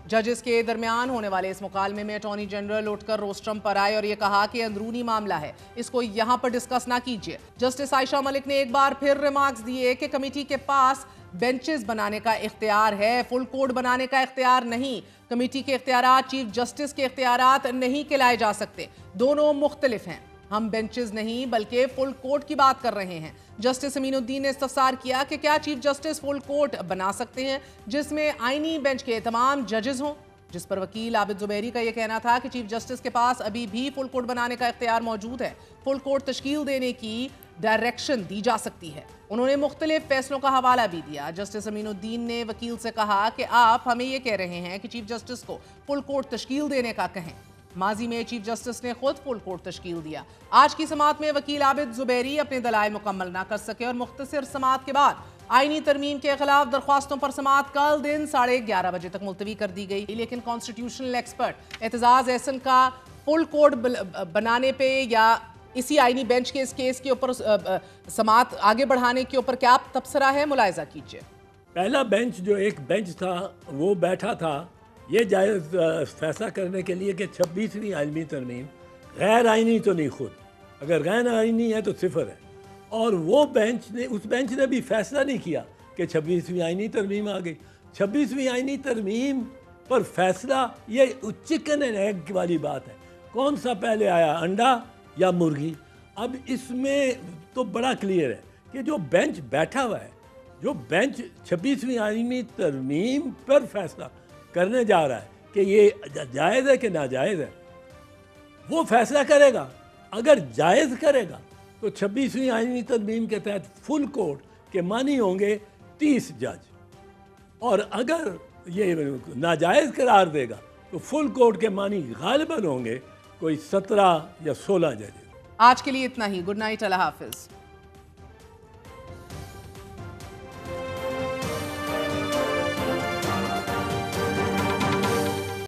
जजेस के दरमियान होने वाले इस मुकालमे में अटॉर्नी जनरल उठकर रोस्ट्रम पर आए और ये कहा कि अंदरूनी मामला है, इसको यहां पर डिस्कस ना कीजिए। जस्टिस आयशा मलिक ने एक बार फिर रिमार्क्स दिए कि कमेटी के पास बेंचेस बनाने का इख्तियार है, फुल कोर्ट बनाने का इख्तियार नहीं। कमेटी के इख्तियारात चीफ जस्टिस के इख्तियारात नहीं खिलाए जा सकते, दोनों मुख्तलिफ हैं। हम बेंचेस नहीं बल्कि फुल कोर्ट की बात कर रहे हैं। जस्टिस अमीनुद्दीन ने इस्तफसार किया कि क्या चीफ जस्टिस फुल कोर्ट बना सकते हैं जिसमें आईनी बेंच के तमाम जजेस हों, जिस पर वकील आबिद जुबैरी का यह कहना था कि चीफ जस्टिस के पास अभी भी फुल कोर्ट बनाने का इख्तियार मौजूद है, फुल कोर्ट तश्कील देने की डायरेक्शन दी जा सकती है। उन्होंने मुख्तलिफ फैसलों का हवाला भी दिया। जस्टिस अमीनुद्दीन ने वकील से कहा कि आप हमें यह कह रहे हैं कि चीफ जस्टिस को फुल कोर्ट तश्कील देने का कहें, माजी में चीफ जस्टिस ने खुद फुल कोर्ट तश्कील दिया। आज की समाअत में वकील आबिद जुबैरी अपने दलाइल मुकम्मल ना कर सके और मुख्तसर समाअत के बाद आईनी तरमीम के खिलाफ दरख्वास्तों पर समाअत कल दिन 11:30 बजे तक मुलतवी कर दी गई। लेकिन कॉन्स्टिट्यूशनल एक्सपर्ट एतजाज एहसन का फुल कोर्ट बनाने पे या इसी आईनी बेंच के इस केस के ऊपर समाअत आगे बढ़ाने के ऊपर क्या तबसरा है, मुलायजा कीजिए। पहला बेंच जो एक बेंच था वो बैठा था ये जायज़ फैसला करने के लिए कि 26वीं आइलमी तरमीम गैर आइनी तो नहीं, खुद अगर गैर आइनी है तो सिफर है। और वो बेंच ने, उस बेंच ने भी फैसला नहीं किया कि 26वीं आइनी तरमीम आ गई। 26वीं आइनी तरमीम پر فیصلہ یہ چکن اینڈ ایگ والی بات ہے، کون سا پہلے آیا، انڈا یا مرغی؟ اب اس میں تو بڑا کلیئر ہے کہ جو بینچ بیٹھا ہوا ہے، جو بینچ 26ویں آئینی ترمیم پر فیصلہ کرنے جا رہا ہے کہ یہ جائز ہے کہ ناجائز ہے، وہ فیصلہ کرے گا۔ اگر جائز کرے گا تو 26ویں آئینی ترمیم کے تحت فل کورٹ کے معنی ہوں گے 30 جج، اور اگر یہ ناجائز قرار دے گا تو فل کورٹ کے معنی غالباً ہوں گے کوئی 17 یا 16 جج۔ آج کے لیے اتنا ہی، گڈ نائٹ، اللہ حافظ۔